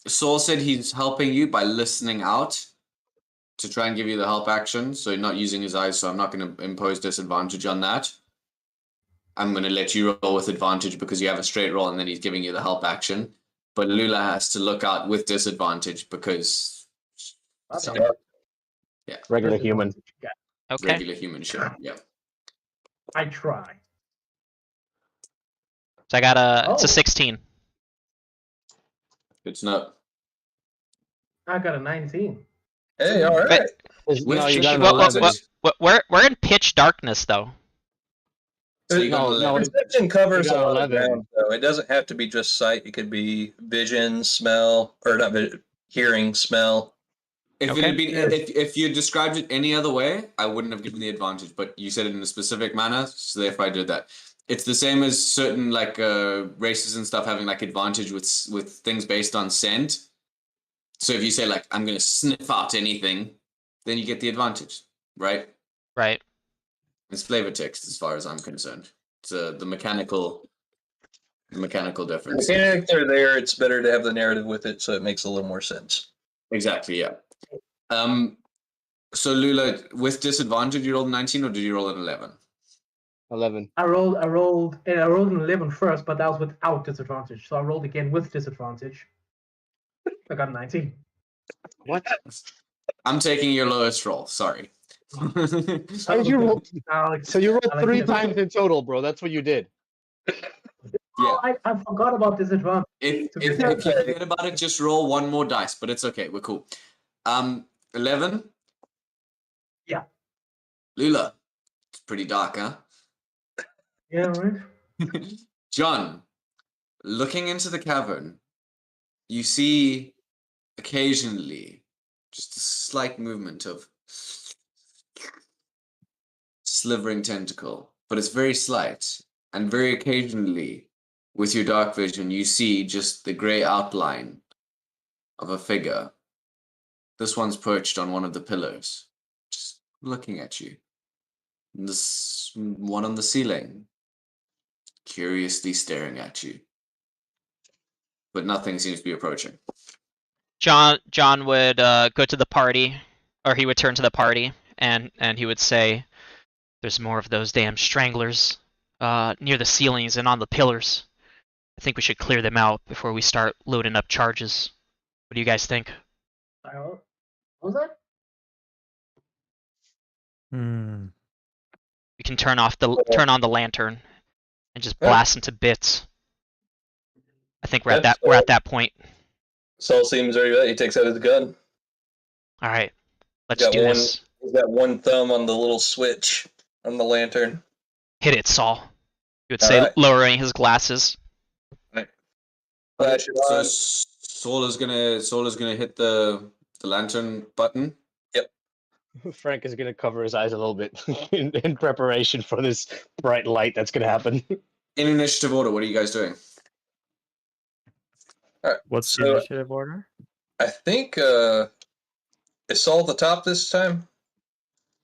Saul said he's helping you by listening out to try and give you the help action, so not using his eyes, so I'm not going to impose disadvantage on that. I'm going to let you roll with advantage because you have a straight roll and then he's giving you the help action. But Lula has to look out with disadvantage because Regular human. Yeah, Okay. regular human shit. Yeah. I try. So I got it's a Oh. 16. Good to know. I got a 19. Hey, all right. No, you With got an What- 11. We're in pitch darkness though. So you got No, an no, 11. Perception covers You got a lot of 11. ground, though. It doesn't have to be just sight. It could be vision, smell, or not vision, hearing, smell. If Okay. it had been, Yes. if you described it any other way, I wouldn't have given the advantage. But you said it in a specific manner, so therefore I did that. It's the same as certain like races and stuff having like advantage with things based on scent. So if you say like I'm gonna sniff out anything, then you get the advantage, right? Right. It's flavor text as far as I'm concerned. It's the mechanical difference. Mechanics are there. It's better to have the narrative with it, so it makes a little more sense. Exactly, yeah. So Lula, with disadvantage, you rolled 19 or did you roll an 11? 11. I rolled an 11 first, but that was without disadvantage. So I rolled again with disadvantage. I got a 19. What? I'm taking your lowest roll. Sorry. How did you roll? Alex, So you rolled Alex, 3 you know. times in total, bro. That's what you did. Oh, I forgot about disadvantage. If you forget about it, just roll one more dice, but it's okay. We're cool. 11? Yeah. Lula. It's pretty dark, huh? Yeah, right. John, looking into the cavern, you see occasionally just a slight movement of slivering tentacle, but it's very slight. And very occasionally, with your dark vision, you see just the grey outline of a figure. This one's perched on one of the pillars, just looking at you. And this one on the ceiling, curiously staring at you. But nothing seems to be approaching. John would go to the party, or he would turn to the party, and he would say, "There's more of those damn stranglers near the ceilings and on the pillars. I think we should clear them out before we start loading up charges. What do you guys think?" What was that? We can turn on the lantern and just blast into bits. I think we're at that point. Saul seems very ready. He takes out his gun. All right, let's do this. He's got one thumb on the little switch on the lantern. Hit it, Saul. He would say, All right. lowering his glasses. Flash it So on. Saul is gonna hit the lantern button. Frank is gonna cover his eyes a little bit in preparation for this bright light that's gonna happen. In initiative order, what are you guys doing? All right. What's the So initiative order? I think is Saul at the top this time?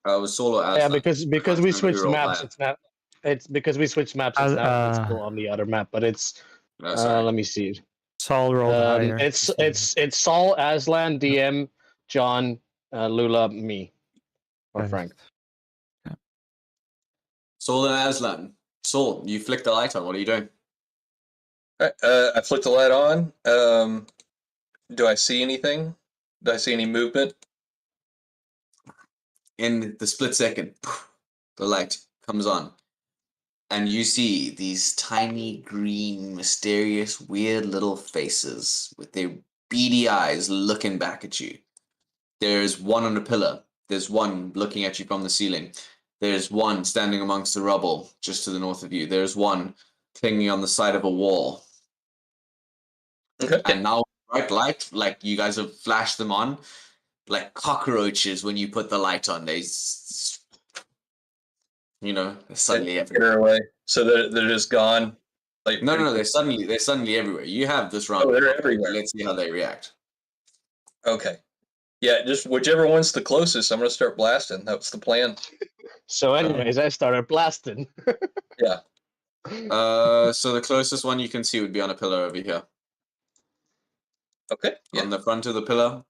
Was Solo Aslan. Yeah, because we Remember switched your old maps. plan. It's not. It's because we switched maps. It's now it's still on the other map, but it's. No, sorry. Let me see. Saul rolled higher. It's Saul, Aslan, DM, John, Lula, me, or Okay. Frank. Saul and Aslan. Saul, you flick the light on. What are you doing? All right, I flick the light on. Do I see anything? Do I see any movement? In the split second, the light comes on, and you see these tiny, green, mysterious, weird little faces with their beady eyes looking back at you. There's one on a pillar. There's one looking at you from the ceiling. There's one standing amongst the rubble just to the north of you. There's one clinging on the side of a wall. Okay. And now, bright light, like you guys have flashed them on, like cockroaches when you put the light on. They, suddenly Get her away. So they're just gone. Like No. They're suddenly everywhere. You have this round. Oh, they're everywhere. Let's see how they react. Okay. Yeah, just whichever one's the closest, I'm gonna start blasting. That's the plan. So, anyways, I started blasting. Yeah. So the closest one you can see would be on a pillar over here. Okay. Yeah. On the front of the pillar.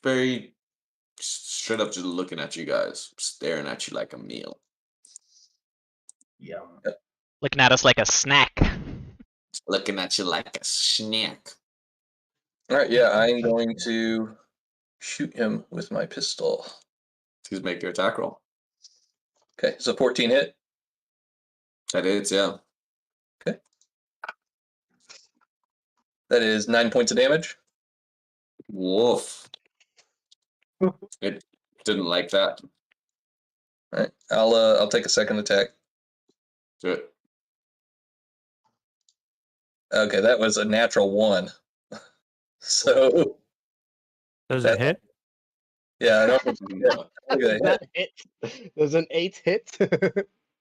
Very straight up just looking at you guys. Staring at you like a meal. Yeah. Looking at us like a snack. Looking at you like a snack. All right. Yeah, I'm going to shoot him with my pistol. Please make your attack roll. Okay, so 14 hit. That is, yeah. That is 9 points of damage. Woof. It didn't like that. All right. I'll take a second attack. Do it. Okay, that was a natural 1. So Does it hit? yeah, I don't think No. That hit. There's an 8 hit.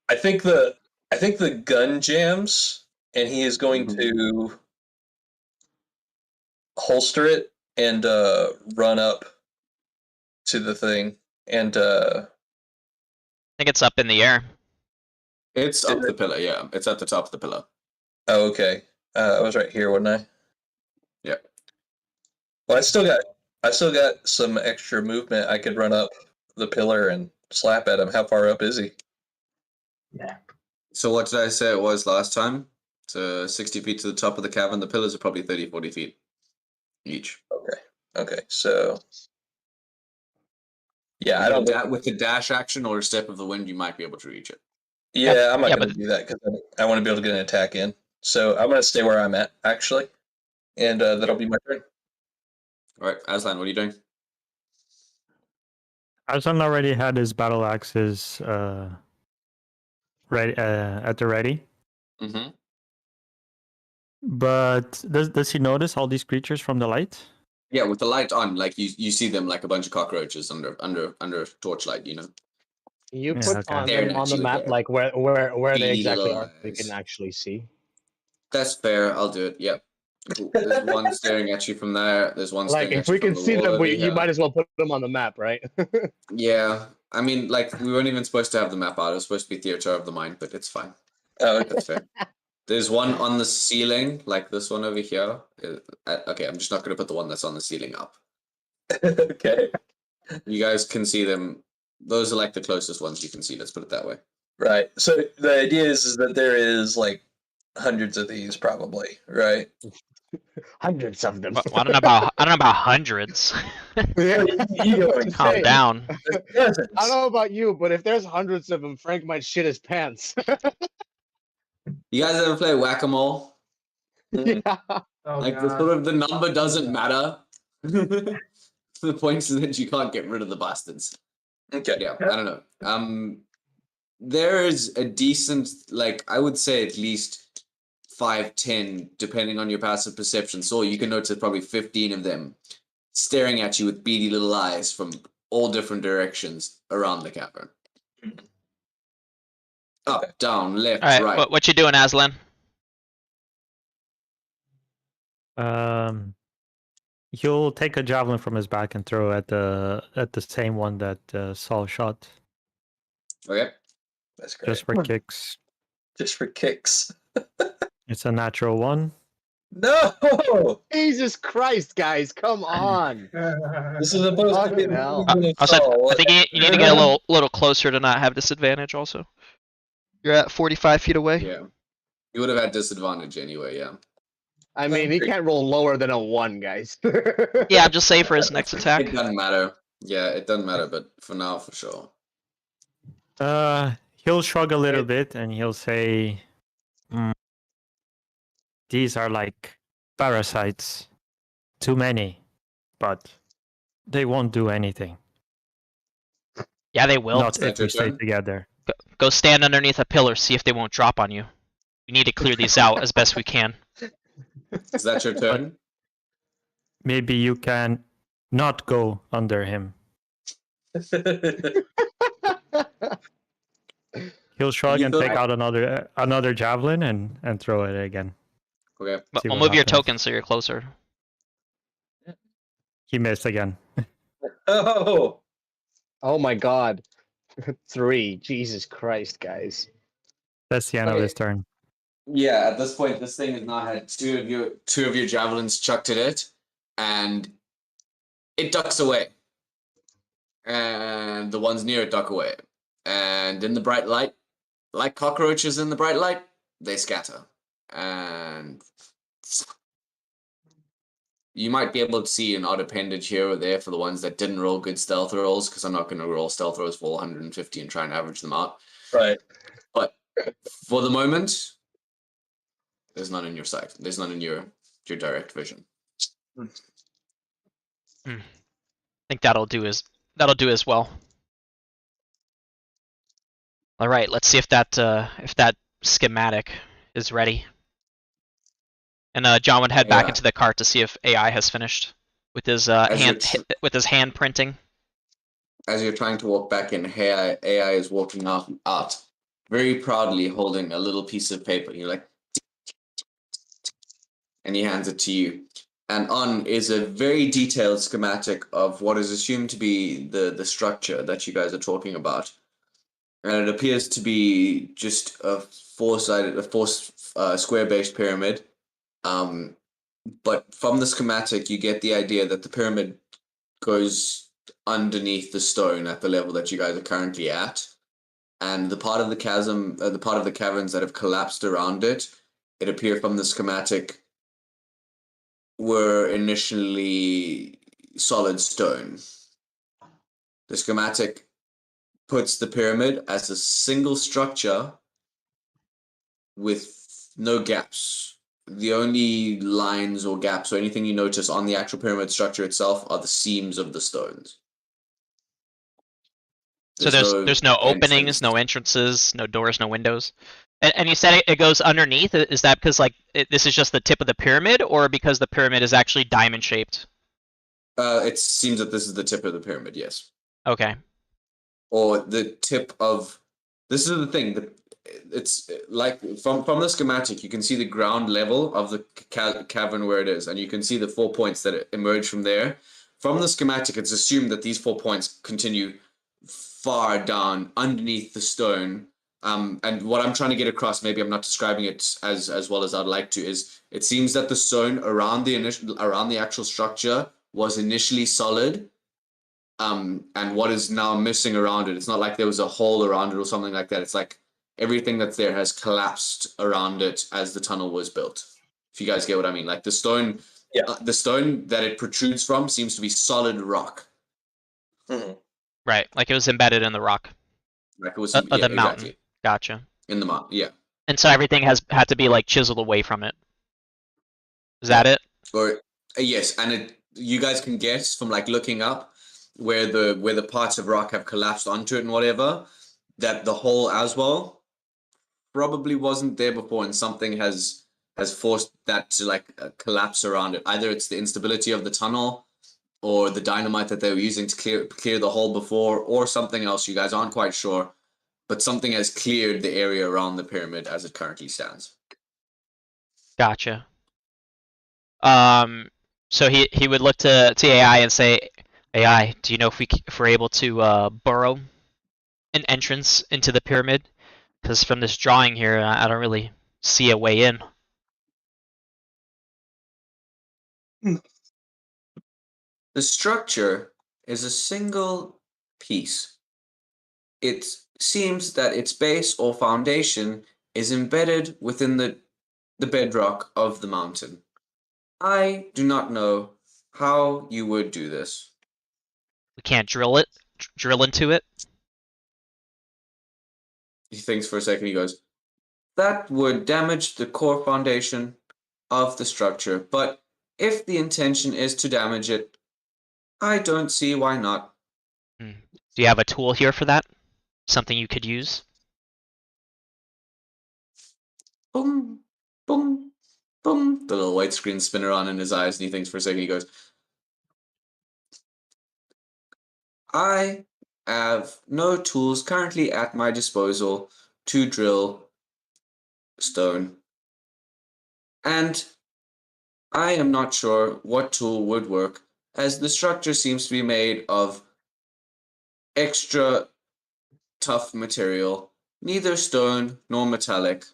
I think the gun jams, and he is going to holster it and run up to the thing and I think it's up in the air. It's up the pillar, yeah. It's at the top of the pillar. oh, okay. I was right here, wasn't I? Yeah. Well, I still got some extra movement. I could run up the pillar and slap at him. How far up is he? Yeah. So what did I say it was last time? It's 60 feet to the top of the cavern. The pillars are probably 30, 40 feet each. Okay, so yeah, I don't. With the dash action or a step of the wind, you might be able to reach it. Yeah, I'm not Yeah, going to do that because I want to be able to get an attack in. So I'm going to stay where I'm at actually, and that'll be my turn. All right, Aslan, what are you doing? Aslan already had his battle axes ready at the ready. Mm-hmm. But does he notice all these creatures from the light? Yeah, with the light on, like you see them like a bunch of cockroaches under torchlight, you know. You Yeah, put okay. on Staring them at on the you map, there. like where they exactly are. We Eyes. can actually see. That's fair. I'll do it. Yep. Cool. There's one staring at you from there. There's one Like, staring if at you we from can the see wall them, over you here. might as well put them on the map, right? Yeah. I mean, like, we weren't even supposed to have the map out. It was supposed to be Theater of the Mind, but it's fine. Oh, okay. That's fair. There's one on the ceiling, like this one over here. Okay, I'm just not going to put the one that's on the ceiling up. Okay. You guys can see them. Those are like the closest ones you can see. Let's put it that way. Right. So the idea is that there is like hundreds of these, probably, right? Hundreds of them. Well, I don't know about hundreds. Yeah, You know what I'm Calm saying. down. Dozens. I don't know about you, but if there's hundreds of them, Frank might shit his pants. You guys ever play Whack-A-Mole? Mhm. Yeah. Oh, Like, God. the number doesn't matter. The point is that you can't get rid of the bastards. Okay. Yeah, I don't know. There is a decent, like, I would say at least 5, 10, depending on your passive perception. So you can notice probably 15 of them staring at you with beady little eyes from all different directions around the cavern. Up, Okay. down, left, All right, right. what you doing, Aslan? He'll take a javelin from his back and throw at the same one that Saul shot, Okay. That's great. just for kicks. Just for kicks. It's a natural one. No! Jesus Christ, guys, come on. This is supposed to be Fucking hell. I think you need to get a little closer to not have disadvantage. Also, you're at 45 feet away. Yeah. You would have had disadvantage anyway, yeah. I mean, he can't roll lower than a 1, guys. Yeah, I'm just saying for his next attack. It doesn't matter. Yeah, it doesn't matter, but for now, for sure. He'll shrug a little bit and he'll say, "These are like parasites. Too many, but they won't do anything. Yeah, they will. Not if your we stay turn? together." Go stand underneath a pillar, see if they won't drop on you. We need to clear these out as best we can. Is that your turn? Maybe you can not go under him. He'll shrug You and feel- take out another javelin and throw it again. Okay. But See I'll what move your happens. token so you're closer. He missed again. Oh, Oh my god. 3. Jesus Christ, guys. That's the end of Okay. his turn. Yeah, at this point, this thing has now had two of your javelins chucked at it, and it ducks away. And the ones near it duck away. And in the bright light, like cockroaches in the bright light, they scatter. And you might be able to see an odd appendage here or there for the ones that didn't roll good stealth rolls, because I'm not going to roll stealth rolls for 150 and try and average them out. right. But for the moment, there's none in your sight. There's none in your direct vision. I think that'll do as well. All right, let's see if that schematic is ready. And John would head back Yeah. into the cart to see if AI has finished with his with his hand printing. As you're trying to walk back in, AI is walking out very proudly holding a little piece of paper. You're like, and he hands it to you. And on is a very detailed schematic of what is assumed to be the structure that you guys are talking about. And it appears to be just a square-based pyramid. But from the schematic, you get the idea that the pyramid goes underneath the stone at the level that you guys are currently at, and the part of the chasm, the part of the caverns that have collapsed around it, it appeared from the schematic, were initially solid stone. The schematic puts the pyramid as a single structure with no gaps. The only lines or gaps or anything you notice on the actual pyramid structure itself are the seams of the stones. So there's no openings, no entrances, no doors, no windows. And you said it goes underneath. Is that because this is just the tip of the pyramid, or because the pyramid is actually diamond shaped? It seems that this is the tip of the pyramid, yes. Okay. Or the tip of. This is the thing. It's like from the schematic, you can see the ground level of the cavern where it is, and you can see the 4 points that emerge from there. From the schematic, it's assumed that these 4 points continue far down underneath the stone. And what I'm trying to get across, maybe I'm not describing it as well as I'd like to, is it seems that the stone around the actual structure was initially solid. And what is now missing around it, it's not like there was a hole around it or something like that. It's like everything that's there has collapsed around it as the tunnel was built. If you guys get what I mean, like the stone, the stone that it protrudes from seems to be solid rock. Mm-hmm. Right, like it was embedded in the rock Like it was of the mountain. exactly. Gotcha. In the mountain, yeah. And so everything has had to be chiseled away from it. Is that it? Or yes, and you guys can guess from looking up where the parts of rock have collapsed onto it and whatever, that the hole as well probably wasn't there before, and something has forced that to collapse around it. Either it's the instability of the tunnel, or the dynamite that they were using to clear the hole before, or something else. You guys aren't quite sure, but something has cleared the area around the pyramid as it currently stands. Gotcha. So he would look to AI and say, AI, do you know if we're able to burrow an entrance into the pyramid? Because from this drawing here, I don't really see a way in. The structure is a single piece. It seems that its base or foundation is embedded within the bedrock of the mountain. I do not know how you would do this. We can't drill into it. He thinks for a second, he goes, that would damage the core foundation of the structure, but if the intention is to damage it, I don't see why not. Do you have a tool here for that? Something you could use? Boom, boom, boom. The little white screen spinner on in his eyes, and he thinks for a second, he goes, I have no tools currently at my disposal 2 drill stone, and I am not sure what tool would work, as the structure seems to be made of extra tough material, neither stone nor metallic.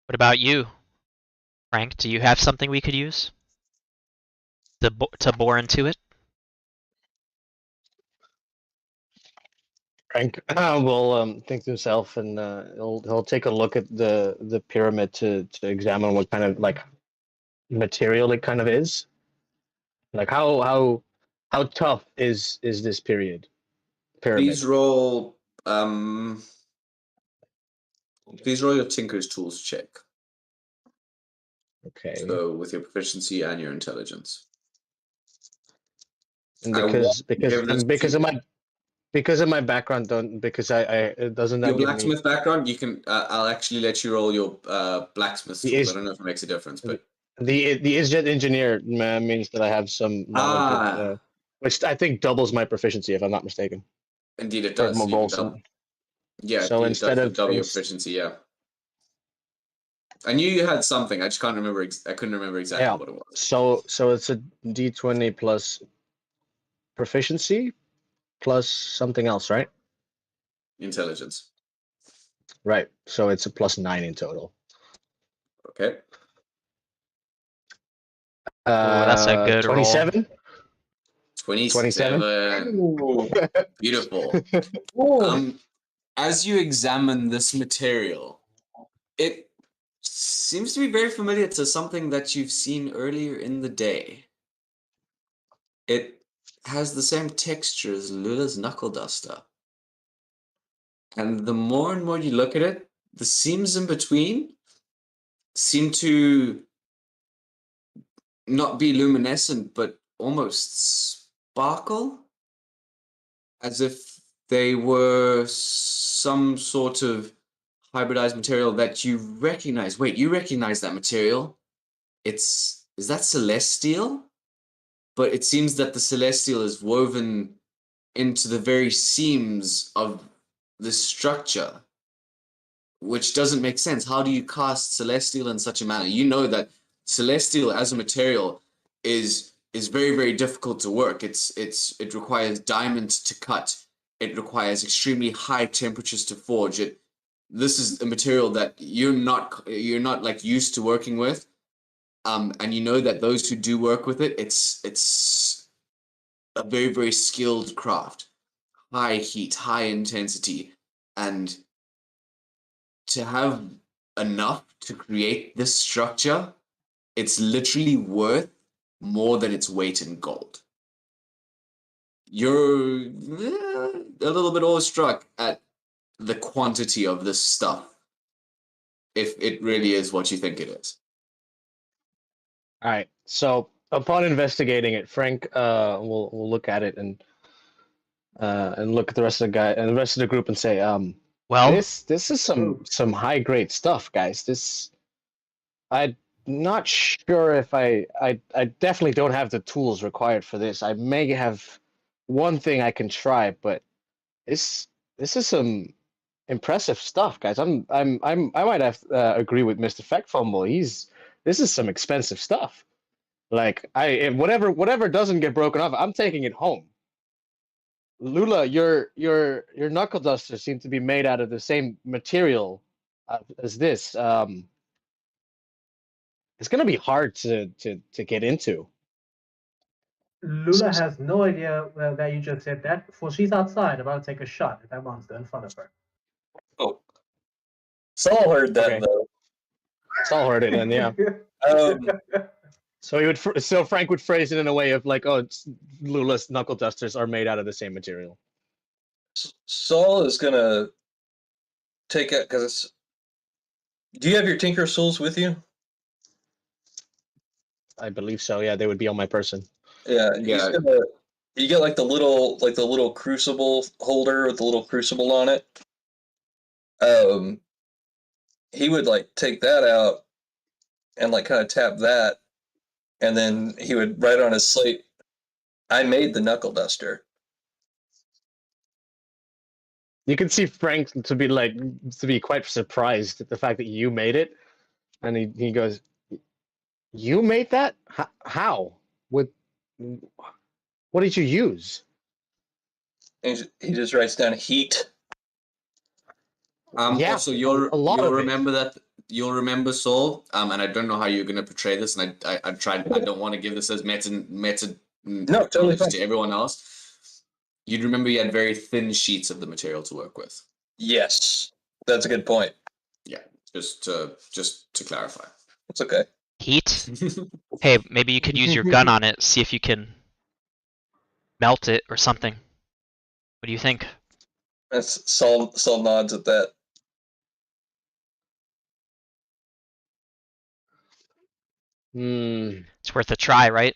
What about you, Frank? Do you have something we could use to bore into it? Frank will think to himself, and he'll take a look at the pyramid to examine what kind of like material it kind of is. Like how tough is this pyramid? Please roll your Tinker's Tools check. Okay. So with your proficiency and your intelligence. And I won't give this because to of my background, it doesn't your that give me blacksmith background, you can. I'll actually let you roll your blacksmith The tools. I is- don't know if it makes a difference, but the ISJET engineer means that I have some knowledge of, which I think doubles my proficiency if I'm not mistaken. indeed it Or does. more You can rolls. double, yeah, So it instead does of double your proficiency. Yeah, I knew you had something. I just can't remember. I couldn't remember exactly Yeah. what it was. So it's a D20 plus proficiency plus something else, right? Intelligence. Right. So it's a +9 in total. Okay. That's a good roll. 27. 27. Beautiful. As you examine this material, it seems to be very familiar to something that you've seen earlier in the day. It has the same texture as Lula's knuckle duster. And the more and more you look at it, the seams in between seem to not be luminescent, but almost sparkle, as if they were some sort of hybridized material that you recognize. Wait, you recognize that material? Is that celestial? But it seems that the celestial is woven into the very seams of the structure, which doesn't make sense. How do you cast celestial in such a manner? You know that celestial as a material is very, very difficult to work. It requires diamonds to cut. It requires extremely high temperatures to forge it. This is a material that you're not like used to working with. And you know that those who do work with it, it's a very, very skilled craft. High heat, high intensity, and to have enough to create this structure, it's literally worth more than its weight in gold. You're a little bit awestruck at the quantity of this stuff, if it really is what you think it is. All right. So upon investigating it, Frank will look at it and look at the rest of the guy and the rest of the group and say, Well, this is some high grade stuff, guys. I'm not sure if I definitely don't have the tools required for this. I may have one thing I can try, but this is some impressive stuff, guys. I might have agree with Mr. Feckfumble. This is some expensive stuff. Like if whatever doesn't get broken off, I'm taking it home. Lula, your knuckle dusters seem to be made out of the same material as this. It's gonna be hard to get into. Lula has no idea that you just said that. Before she's outside, about to take a shot at that monster in front of her. Oh, Saul heard that Okay. though. Saul heard it, and yeah. So Frank would phrase it in a way of like, oh, Lula's knuckle dusters are made out of the same material. Saul is gonna take it because. Do you have your Tinker's Tools with you? I believe so. Yeah, they would be on my person. Yeah, he's gonna. You get like the little crucible holder with the little crucible on it. He would like take that out and like kind of tap that, and then he would write on his slate, "I made the knuckle duster." You can see Frank to be quite surprised at the fact that you made it, and he goes, "You made that? How? What did you use?" He just writes down heat. Yeah, Also, a lot you'll of it. remember that you'll remember Saul. And I don't know how you're gonna portray this, and I tried. I don't want to give this as meta. No, totally fine. To everyone else. You'd remember you had very thin sheets of the material to work with. Yes, that's a good point. Yeah, just to clarify. It's okay. Heat? Hey, maybe you could use your gun on it, see if you can melt it or something. What do you think? That's Saul nods at that. It's worth a try, right?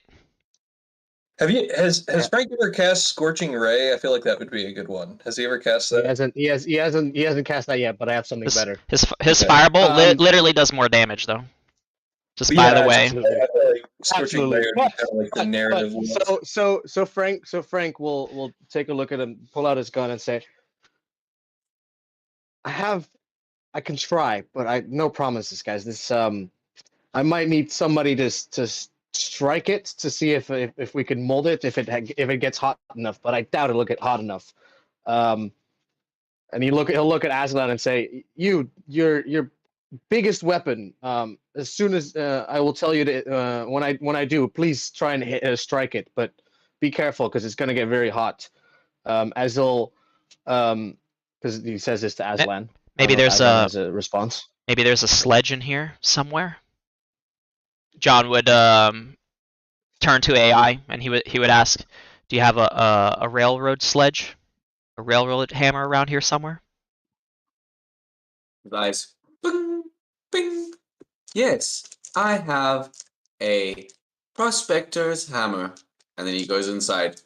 Has Frank ever cast Scorching Ray? I feel like that would be a good one. Has he ever cast that? He hasn't cast that yet, but I have something better. His Okay. firebolt literally does more damage though. Just But by yeah, the way. I feel like Scorching Ray would be kind of like the narrative one. So Frank will take a look at him, pull out his gun, and say, I can try, but no promises, guys. This I might need somebody to strike it to see if we can mold it if it gets hot enough, but I doubt it'll get hot enough. And he'll look at Aslan and say, your biggest weapon. As soon as I will tell you to when I do, please try and strike it, but be careful because it's going to get very hot. As he'll because he says this to Aslan. Maybe there's a response. Maybe there's a sledge in here somewhere. John would turn to AI and he would ask, "Do you have a railroad sledge, a railroad hammer around here somewhere?" His eyes, bing, bing. Yes, I have a prospector's hammer. And then he goes inside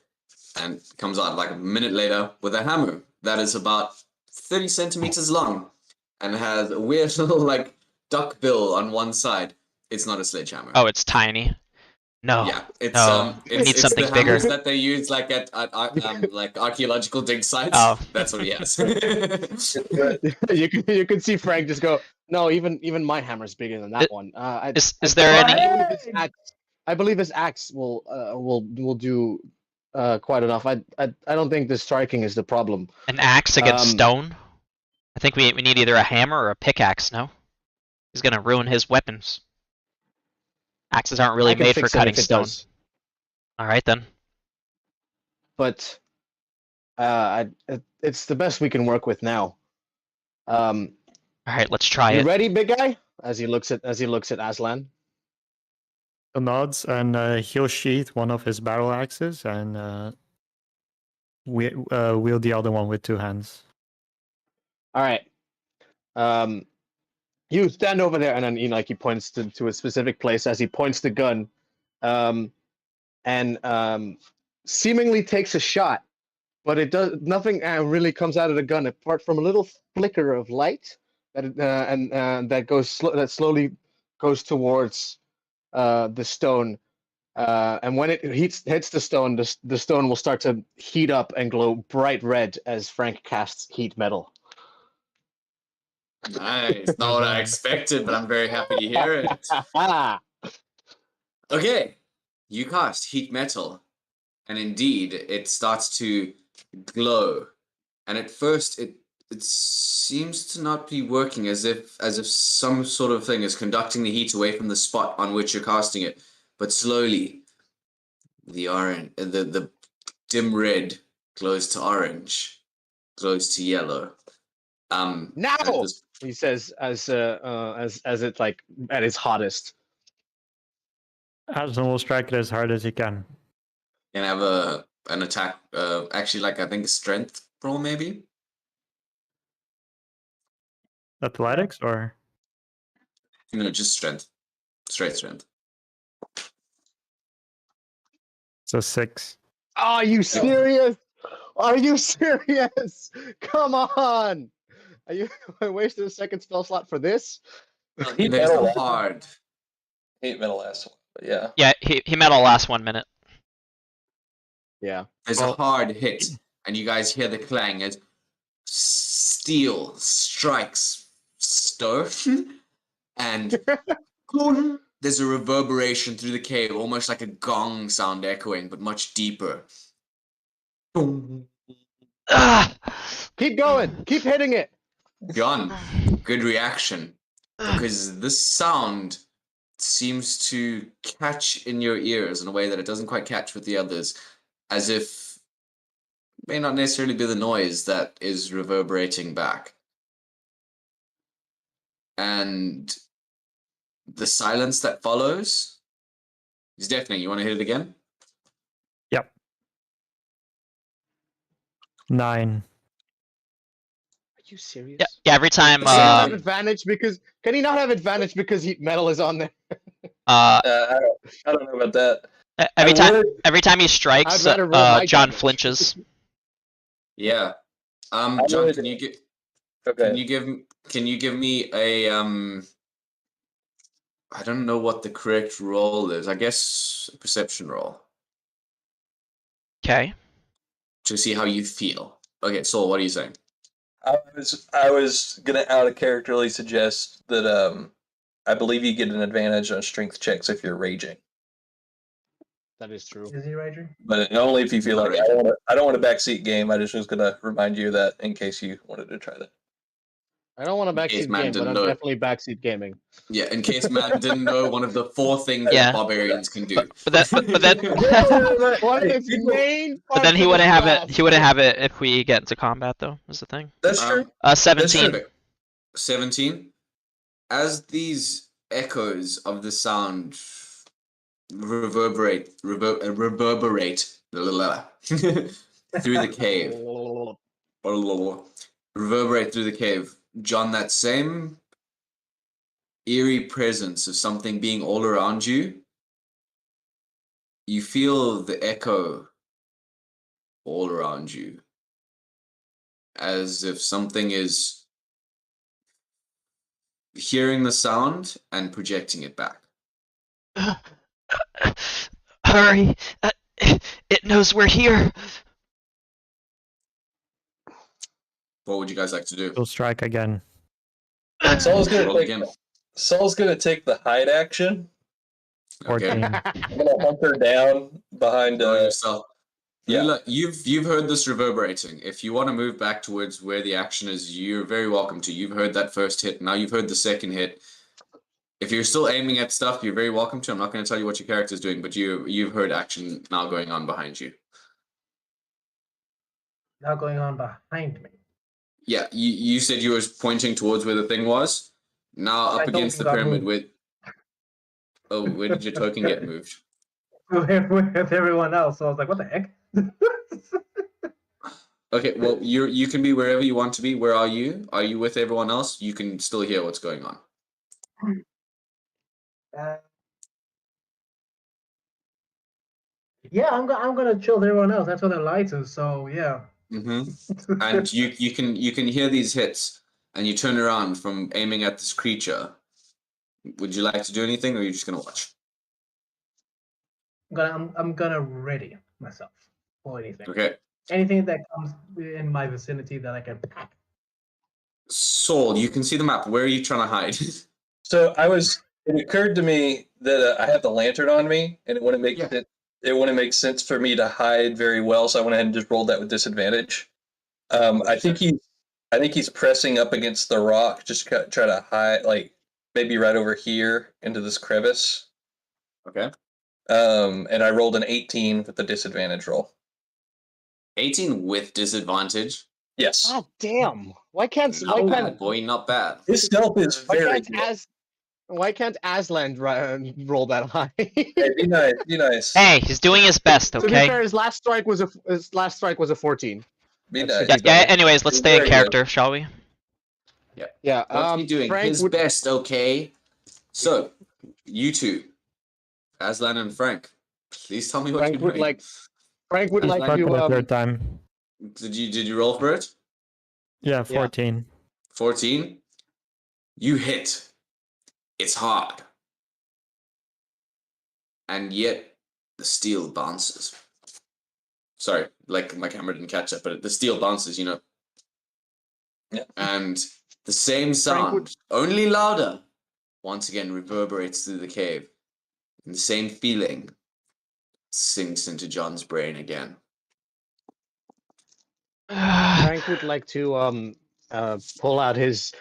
and comes out like a minute later with a hammer that is about 30 centimeters long and has a weird little like duck bill on one side. It's not a sledgehammer. Oh, it's tiny. No. Yeah, it's no. Need it's something the bigger. hammers that they use like at like archaeological dig sites. Oh. That's what he has. You can see Frank just go, no, even my hammer's bigger than that one. Is there any? I believe his axe will do quite enough. I don't think the striking is the problem. An axe against stone? I think we need either a hammer or a pickaxe. No, he's gonna ruin his weapons. Axes aren't really made for cutting stone. All right then. But it's the best we can work with now. All right, let's try You it. ready, big guy? As he looks at Aslan. He nods and he'll sheath one of his battle axes and wield the other one with two hands. All right. You stand over there, and then he points to a specific place as he points the gun, and seemingly takes a shot, but it does nothing. Really comes out of the gun apart from a little flicker of light that slowly goes towards the stone. And when it hits the stone, the stone will start to heat up and glow bright red as Frank casts heat metal. Nice. Not what I expected, but I'm very happy to hear it. Okay, you cast heat metal, and indeed it starts to glow. And at first, it seems to not be working, as if some sort of thing is conducting the heat away from the spot on which you're casting it. But slowly, the dim red glows to orange, glows to yellow. Now, he says as it's like at its hottest. Aslan will strike it as hard as he can. And have an attack. Actually, like I think a strength roll maybe. Athletics or? No, just strength. Straight strength. So 6. Are you serious? Are you serious? Come on! Are you wasted a second spell slot for this? Heat There's metal a hard. Heat metal last one, but yeah. Yeah, he metal last 1 minute. Yeah. There's a hard hit, and you guys hear the clang as steel strikes stone, and there's a reverberation through the cave, almost like a gong sound echoing, but much deeper. Ah! Keep going. Keep hitting it. John, good reaction, because this sound seems to catch in your ears in a way that it doesn't quite catch with the others, as if it may not necessarily be the noise that is reverberating back. And the silence that follows is deafening. You want to hit it again? Yep. 9. Are you serious? Yeah, every time Can he not have Same. advantage because heat metal is on there? uh I don't know about that. every I time would- every time he strikes, I'd rather roll my John damage. flinches. Yeah. I John, would- can you get? Okay. Can you give me a I don't know what the correct roll is. I guess a perception roll Okay. to see how you feel. Okay, Saul, what are you saying? I was gonna out of characterly suggest that I believe you get an advantage on strength checks if you're raging, That is true. Is he raging? but only if you feel Not like raging. I don't want a backseat game. I just was gonna remind you of that in case you wanted to try that. I don't want a In case backseat man game, but didn't I'm know. definitely backseat gaming. Yeah, in case man didn't know, one of the 4 things Yeah. that barbarians can do. But then One of Hey, its people- main but then parts he of wouldn't his have class. it. He wouldn't have it if we get into combat, though. Is the thing. That's true. 17. Perfect. 17. As these echoes of the sound reverberate through the cave. Reverberate through the cave. John, that same eerie presence of something being all around you, you feel the echo all around you. As if something is hearing the sound and projecting it back. Hurry! It knows we're here. What would you guys like to do? He'll strike again. Saul's Roll gonna again. take the hide action. Okay. 14. I'm gonna hunker down behind. Roll yourself. yeah. Lula, you've heard this reverberating. If you want to move back towards where the action is, you're very welcome to. You've heard that first hit. Now you've heard the second hit. If you're still aiming at stuff, you're very welcome to. I'm not going to tell you what your character's doing, but you've heard action now going on behind you. Now going on behind me. Yeah, you said you was pointing towards where the thing was. Now My up against the token got pyramid moved. where did your token get moved? With everyone else, so I was like, what the heck? Okay, well you can be wherever you want to be. Where are you? Are you with everyone else? You can still hear what's going on. Yeah, I'm gonna chill with everyone else. That's what the lights is. So yeah. Mm-hmm. And you can hear these hits, and you turn around from aiming at this creature. Would you like to do anything, or are you just gonna watch? I'm gonna ready myself for anything. Okay. Anything that comes in my vicinity that I can pack. Saul, you can see the map. Where are you trying to hide? So it occurred to me that I have the lantern on me, and it wouldn't make Yeah. it wouldn't make sense for me to hide very well. So I went ahead and just rolled that with disadvantage. I think he's pressing up against the rock, just try to hide, like maybe right over here into this crevice. Okay. And I rolled an 18 with the disadvantage roll. 18 with disadvantage. Yes. God damn! Why Not bad, boy. Not bad. His stealth is very good. Why can't Aslan roll that high? Hey, be nice. Be nice. Hey, he's doing his best, To be okay? fair, his last strike was a 14. Be That's nice. Yeah, anyways, let's stay in There you go. character, shall we? Yeah. What's he doing? Frank His would best, okay? So, you two, Aslan and Frank, please tell me what Frank you're would doing. like Frank would like Strike to for the third time. Did you roll for it? Yeah, 14. 14. You hit. It's hard. And yet the steel bounces. Sorry, like my camera didn't catch that, but the steel bounces, Yeah. And the same sound, only louder, once again reverberates through the cave. And the same feeling sinks into John's brain again. Frank would like to pull out his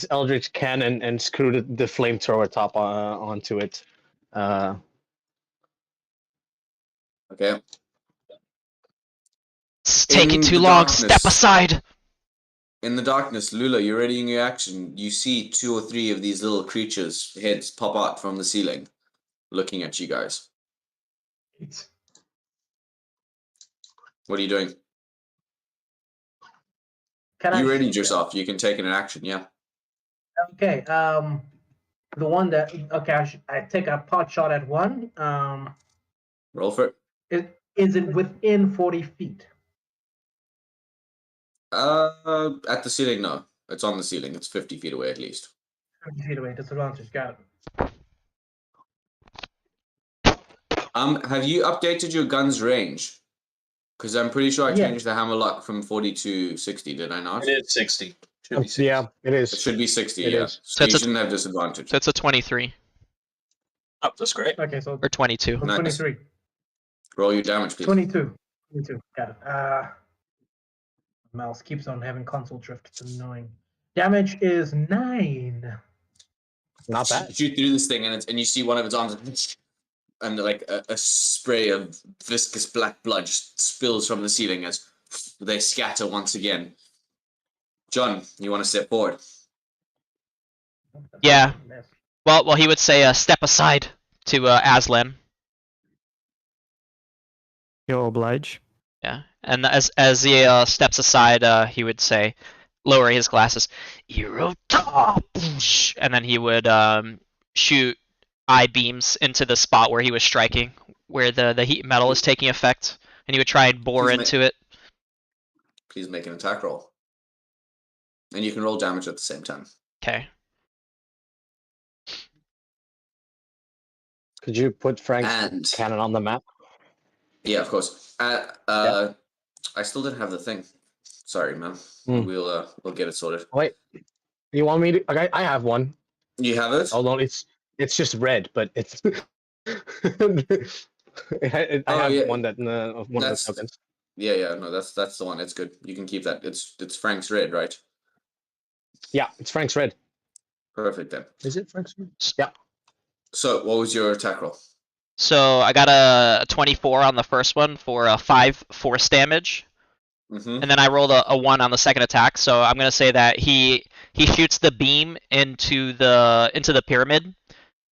eldritch cannon and screw the flamethrower top onto it. Okay. It's taking In too the long. darkness. Step aside. In the darkness, Lula, you're readying your action. You see 2 or 3 of these little creatures' heads pop out from the ceiling, looking at you guys. What are you doing? Can You I readied shoot yourself. You can take an action, yeah. Okay. The one that I take a pot shot at one. Roll for it. Is it within 40 feet? At the ceiling, no. It's on the ceiling. It's 50 feet away at least. 50 feet away. Disadvantage. Got it. Have you updated your gun's range? Because I'm pretty sure I Yeah. changed the hammerlock from 40 to 60, did I not? It is 60. Should be 60. Yeah, it is. It should be 60, It yeah. is. So you shouldn't have disadvantage. So it's a 23 Oh, that's great. Okay, so or 22. Nice. 23. Roll your damage, please. 22. 22. Got it. Mouse keeps on having console drift. It's annoying. Damage is 9. Not bad. You shoot through this thing and you see one of its arms and like a spray of viscous black blood just spills from the ceiling as they scatter once again. John, you want to step forward? Yeah. Well, he would say, "Step aside" to Aslan. You'll oblige. Yeah, and as he steps aside, he would say, lower his glasses, "Erotop," and then he would shoot eye beams into the spot where he was striking, where the heat metal is taking effect, and he would try and bore into it. Please make an attack roll. And you can roll damage at the same time. Okay. Could you put Frank's cannon on the map? Yeah, of course. I still didn't have the thing. Sorry, man. We'll get it sorted. Wait, you want me to? I have one. You have it? Although it's just red, but it's. I have one that one of the tokens. Yeah. No, that's the one. It's good. You can keep that. It's Frank's red, right? Yeah, it's Frank's red. Perfect then. Is it Frank's red? Yeah. So, what was your attack roll? So I got a 24 on the first one for a 5 force damage, and then I rolled a 1 on the second attack. So I'm gonna say that he shoots the beam into the pyramid,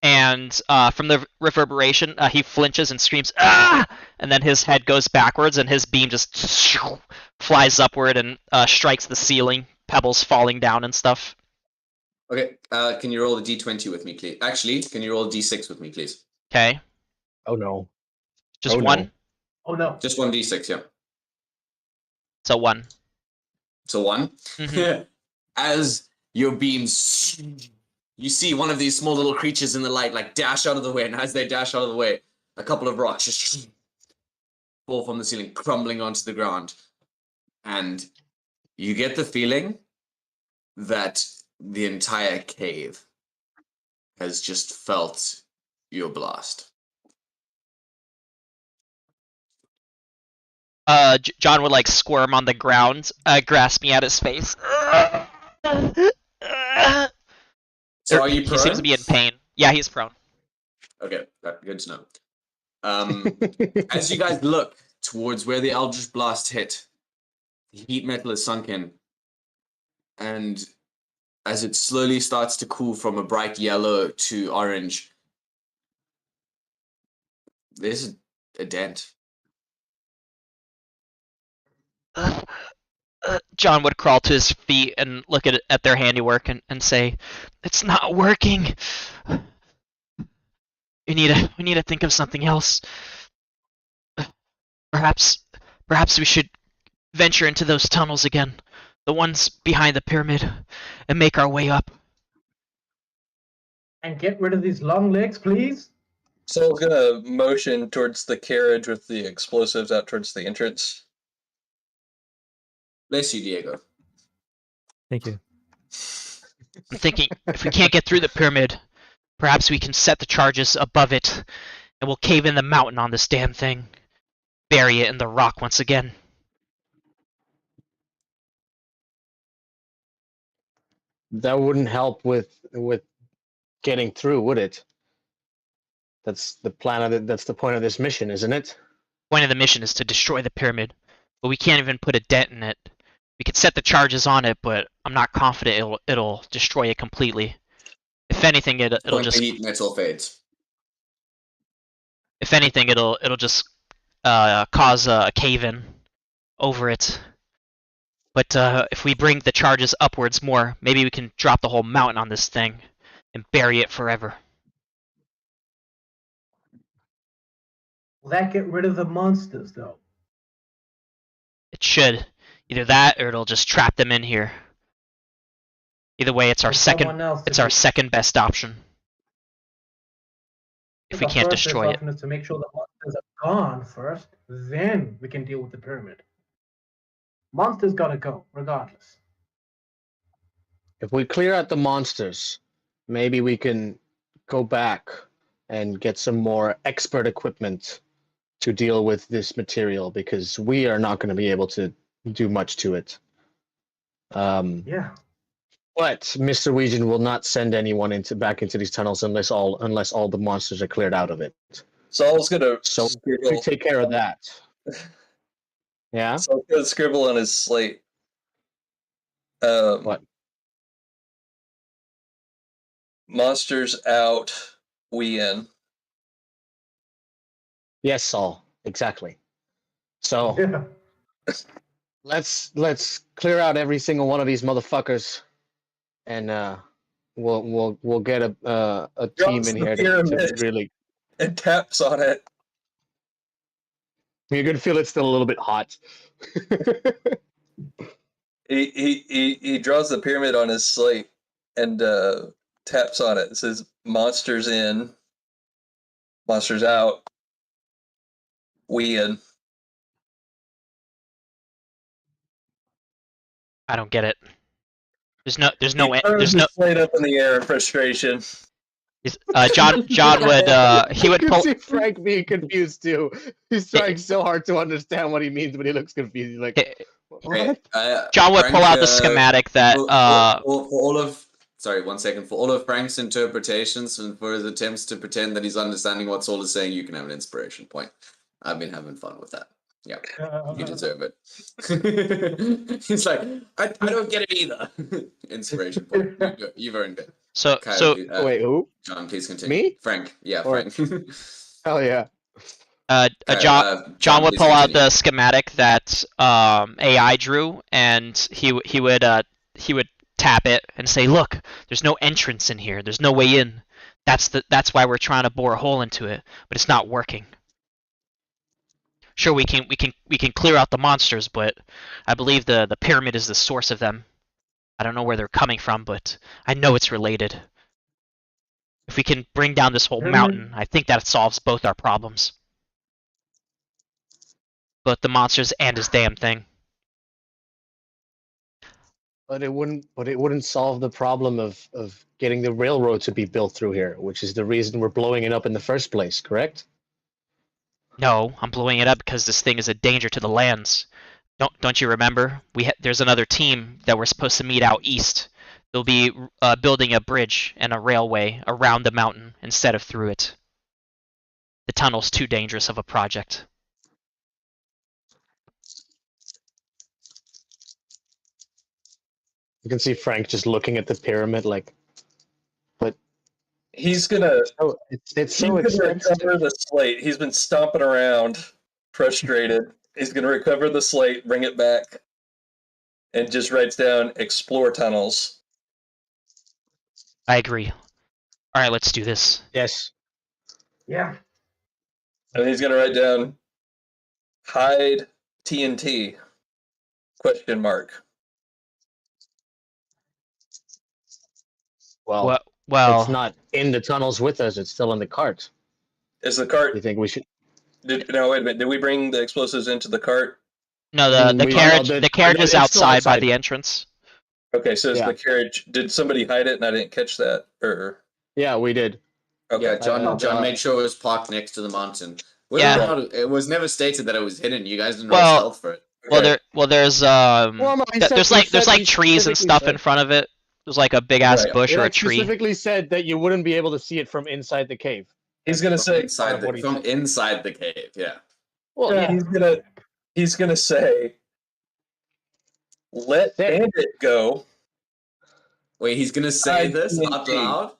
and from the reverberation, he flinches and screams "Ah!" and then his head goes backwards, and his beam just flies upward and strikes the ceiling, pebbles falling down and stuff. Okay, can you roll a d20 with me, please? Actually, can you roll a d6 with me, please? Okay. Oh no. Just one? Oh no. Just one d6, yeah. So 1. So 1? Mhm. As your beams, you see one of these small little creatures in the light like dash out of the way, and as they dash out of the way, a couple of rocks just fall from the ceiling, crumbling onto the ground. And you get the feeling that the entire cave has just felt your blast. John would like squirm on the ground, grasping at his face. So are you prone? He seems to be in pain. Yeah, he's prone. Okay, good to know. As you guys look towards where the Eldritch Blast hit, the heat metal is sunk in, and as it slowly starts to cool from a bright yellow to orange, there's a dent. John would crawl to his feet and look at their handiwork and say, "It's not working. We need to think of something else. Perhaps we should venture into those tunnels again, the ones behind the pyramid, and make our way up." And get rid of these long legs, please. So I was gonna motion towards the carriage with the explosives out towards the entrance. Bless you, Diego. Thank you. I'm thinking if we can't get through the pyramid, perhaps we can set the charges above it, and we'll cave in the mountain on this damn thing. Bury it in the rock once again. That wouldn't help with getting through, would it? That's the plan of it. That's the point of this mission, isn't it? Point of the mission is to destroy the pyramid, but we can't even put a dent in it. We could set the charges on it, but I'm not confident it'll destroy it completely. If anything, it'll Point just the heat metal fades. if anything it'll just cause a cave-in over it. But if we bring the charges upwards more, maybe we can drop the whole mountain on this thing and bury it forever. Will that get rid of the monsters, though? It should. Either that or it'll just trap them in here. Either way, it's our second best option. If we can't destroy it. Is to make sure the monsters are gone first, then we can deal with the pyramid. Monsters gotta go, regardless. If we clear out the monsters, maybe we can go back and get some more expert equipment to deal with this material, because we are not going to be able to do much to it. Yeah. But Mr. Ouijan will not send anyone back into these tunnels unless all the monsters are cleared out of it. Saul's gonna So scribble. we take care of that. Yeah. Saul's gonna scribble on his slate. What? Monsters out, we in. Yes, Saul. Exactly. So Yeah. let's clear out every single one of these motherfuckers, and we'll get a team Drops in the here to pyramid. really. And taps on it. You can feel it's still a little bit hot. He draws the pyramid on his slate and taps on it. It says monsters in, monsters out, we in. I don't get it. There's no He throws the slate up in the air in frustration. John would he would You pull can see Frank being confused too. He's trying so hard to understand what he means, but he looks confused. He's like, what? John would Frank, pull out the schematic that for all of sorry, 1 second. For all of Frank's interpretations and for his attempts to pretend that he's understanding what Saul is saying, you can have an inspiration point. I've been having fun with that. Yeah, you deserve it. He's like, I don't get it either. Inspiration point. You've earned it. so Wait, who? John, please continue. Me? Frank. Yeah, Or- Frank. Hell yeah. John would please pull out continue. the schematic that AI drew, and he would tap it and say, "Look, there's no entrance in here. There's no way in. That's why we're trying to bore a hole into it, but it's not working. Sure, we can clear out the monsters, but I believe the pyramid is the source of them. I don't know where they're coming from, but I know it's related. If we can bring down this whole mountain, I think that solves both our problems. Both the monsters and his damn thing." But it wouldn't solve the problem of getting the railroad to be built through here, which is the reason we're blowing it up in the first place, correct? No, I'm blowing it up because this thing is a danger to the lands. Don't you remember? There's another team that we're supposed to meet out east. They'll be building a bridge and a railway around the mountain instead of through it. The tunnel's too dangerous of a project. You can see Frank just looking at the pyramid like, He's gonna oh, it's so he's gonna expensive. recover the slate. He's been stomping around, frustrated. He's gonna recover the slate, bring it back, and just writes down explore tunnels. I agree. All right, let's do this. Yes. Yeah. And he's gonna write down hide TNT ? Well, Well, it's not in the tunnels with us. It's still in the cart. Is the cart? You think we should? No, wait a minute. Did we bring the explosives into the cart? no, the we- carriage no, the carriage is it's still outside by outside. the entrance. Okay, so is Yeah. the carriage? Did somebody hide it and I didn't catch that? Or Yeah, we did. okay, Yeah, John. John uh, made sure it was parked next to the mountain. Whether Yeah. or not it was never stated that it was hidden. You guys didn't roll Well- stealth for it. okay. There's Well, no, he said- there's he like said- he trees and specifically stuff said- in front of it. There's like a big ass Right. bush It or a had tree. specifically said that you wouldn't be able to see it from inside the cave. He's gonna That's say Inside what the, he from said. inside the cave. Yeah. Well, Yeah. he's gonna say, "Let Say- Bandit go." Wait, he's gonna say this out ING. loud.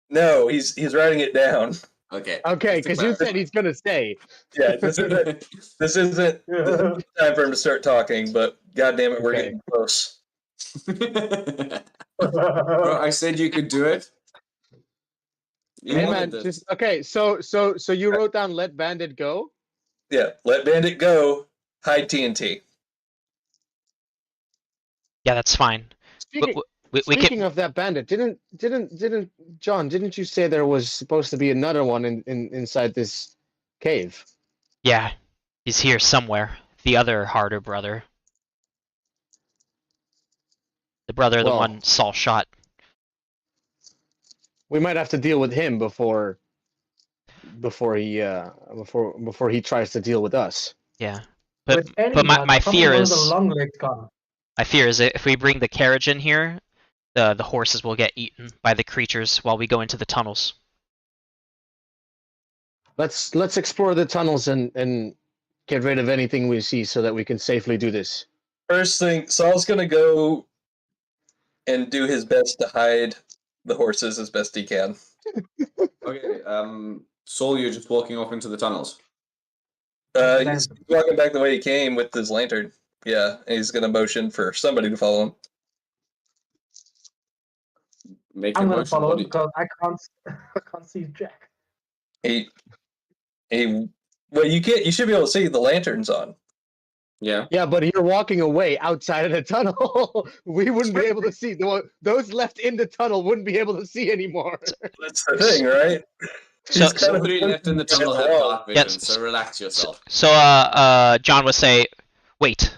No, he's writing it down. Okay. Okay, just to because you clarify. said he's gonna say. Yeah, this isn't time for him to start talking. But God damn it, we're Okay. getting close. Bro, I said you could do it. You Hey wanted man, this. just okay. So you wrote down "Let Bandit Go." Yeah, let Bandit go. Hide TNT. Yeah, that's fine. Speaking, We speaking can. of that bandit, didn't John? Didn't you say there was supposed to be another one inside this cave? Yeah, he's here somewhere. The other harder brother. The brother the Well- one Saul shot. We might have to deal with him before he tries to deal with us. Yeah. With But anyone, my probably fear one is of the long legs gone. my fear is that if we bring the carriage in here, the horses will get eaten by the creatures while we go into the tunnels. Let's explore the tunnels and get rid of anything we see so that we can safely do this. First thing, Saul's gonna go and do his best to hide the horses as best he can. Okay. Saul, you're just walking off into the tunnels. He's walking back the way he came with his lantern. Yeah, and he's gonna motion for somebody to follow him. Make I'm your gonna motion. follow What him do you- because I can't see Jack. He well, you should be able to see the lanterns on. Yeah. Yeah, but you're walking away outside of the tunnel. We wouldn't be able to see. Those left in the tunnel wouldn't be able to see anymore. That's the thing, right? So- He's kind All of three left in the tunnel have wall. dark vision, Yes. so relax yourself. So John would say, "Wait,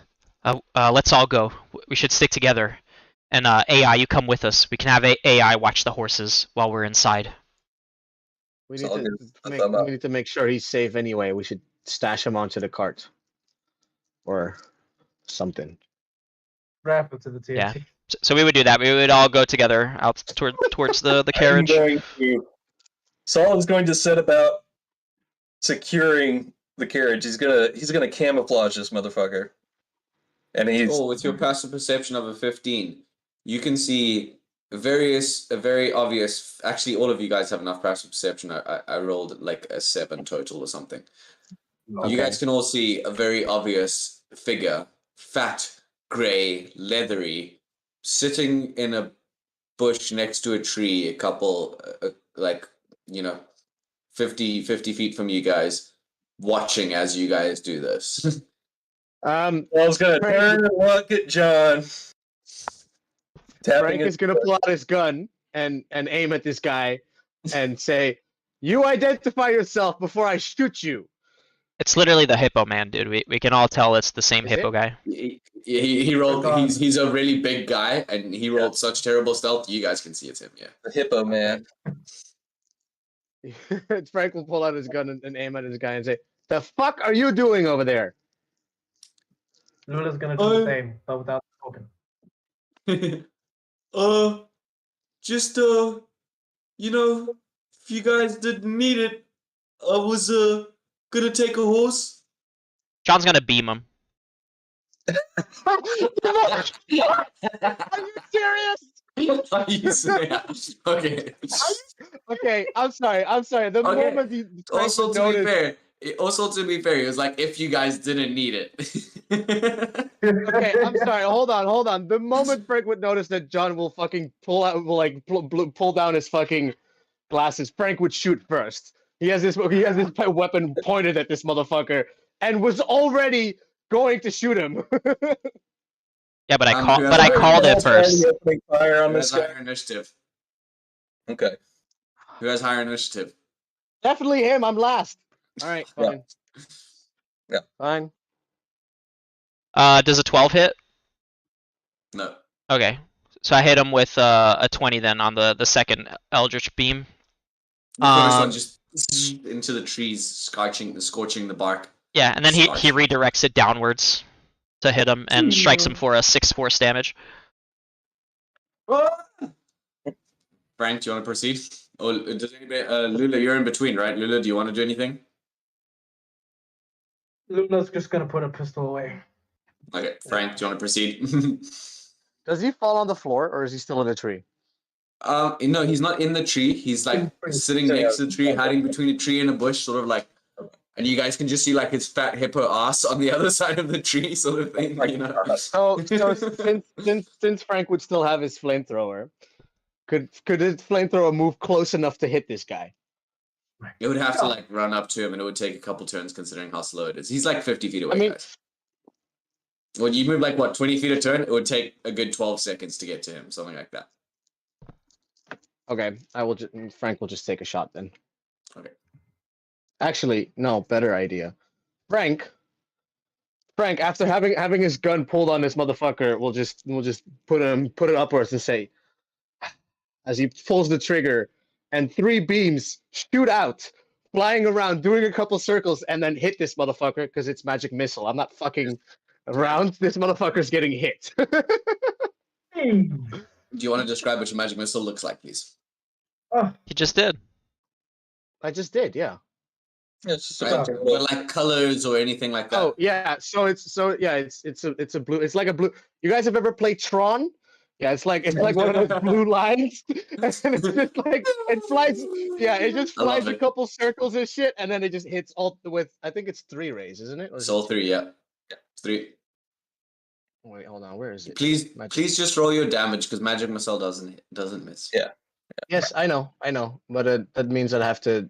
let's all go. We should stick together." And AI, you come with us. We can have AI watch the horses while we're inside. We So I'll need, give to a make, thumb up. we need to make sure he's safe anyway. We should stash him onto the cart. Or something. Wrap it to the TNT. Yeah. So we would do that. We would all go together out towards the carriage. Saul is going to set about securing the carriage. He's gonna camouflage this motherfucker. And he's Oh, with your passive perception of a 15, you can see a very obvious. Actually, all of you guys have enough passive perception. I rolled like a 7 total or something. You guys can all see a very obvious figure, fat, grey, leathery, sitting in a bush next to a tree, a couple, 50 feet from you guys, watching as you guys do this. Saul's gonna turn and look at John. Tapping Frank his is gonna pull out his gun and aim at this guy and say, "You identify yourself before I shoot you." It's literally the hippo man, dude. We can all tell it's the same Is hippo it? guy. He rolled. He's a really big guy, and he rolled such terrible stealth. You guys can see it's him. Yeah. the hippo man. Frank will pull out his gun and aim at this guy and say, "The fuck are you doing over there?" Lula's gonna do the same, but without talking. Just if you guys didn't need it, I was gonna take a horse. John's gonna beam him. Are you serious? Okay. Okay, I'm sorry. The Okay. moment he Frank Also, would to be notice- fair, it was like if you guys didn't need it. Okay, I'm sorry. Hold on. The moment Frank would notice that John will fucking pull down his fucking glasses, Frank would shoot first. He has this weapon pointed at this motherfucker and was already going to shoot him. Yeah, but I Um, called. who But I has- called it Saul's first. already opening fire on Who has this guy. higher initiative? Okay. Who has higher initiative? Definitely him. I'm last. All right, Yeah. fine. Yeah. Fine. Does a 12 hit? No. Okay. So I hit him with a 20 then on the second Eldritch Beam. The first one Um, just into the trees, scorching the bark. Yeah, and then he Scorch. redirects it downwards to hit him and strikes him for a 6 force damage. Frank, do you want to proceed? Oh, does anybody? Lula, you're in between, right? Lula, do you want to do anything? Luna's just gonna put a pistol away. Okay, Frank, do you want to proceed? Does he fall on the floor or is he still in a tree? No, he's not in the tree. He's like sitting next to the tree, hiding between a tree and a bush, sort of like. And you guys can just see like his fat hippo ass on the other side of the tree, sort of thing. You know. So since Frank would still have his flamethrower, could his flamethrower move close enough to hit this guy? It would have to like run up to him, and it would take a couple turns considering how slow it is. He's like 50 feet away, guys. When you move like what 20 feet a turn, it would take a good 12 seconds to get to him, something like that. Okay, Frank will just take a shot then. Okay. Actually, no, better idea. Frank, after having his gun pulled on this motherfucker, we'll just put it upwards and say, as he pulls the trigger, and 3 beams shoot out, flying around, doing a couple circles, and then hit this motherfucker because it's magic missile. I'm not fucking around. This motherfucker's getting hit. Do you want to describe what your magic missile looks like, please? He just did. I just did, yeah. It's just Right? But like colors or anything like that. Oh yeah, it's a blue. It's like a blue. You guys have ever played Tron? Yeah, it's like one of those blue lines, and it's just like it flies. Yeah, it just flies a couple circles and shit, and then it just hits all with. I think it's 3 rays, isn't it? Or is It's all 3, yeah. 3. Wait, hold on. Where is it? Please just roll your damage because magic missile doesn't miss. Yeah. Yes, I know, but that means I'd have to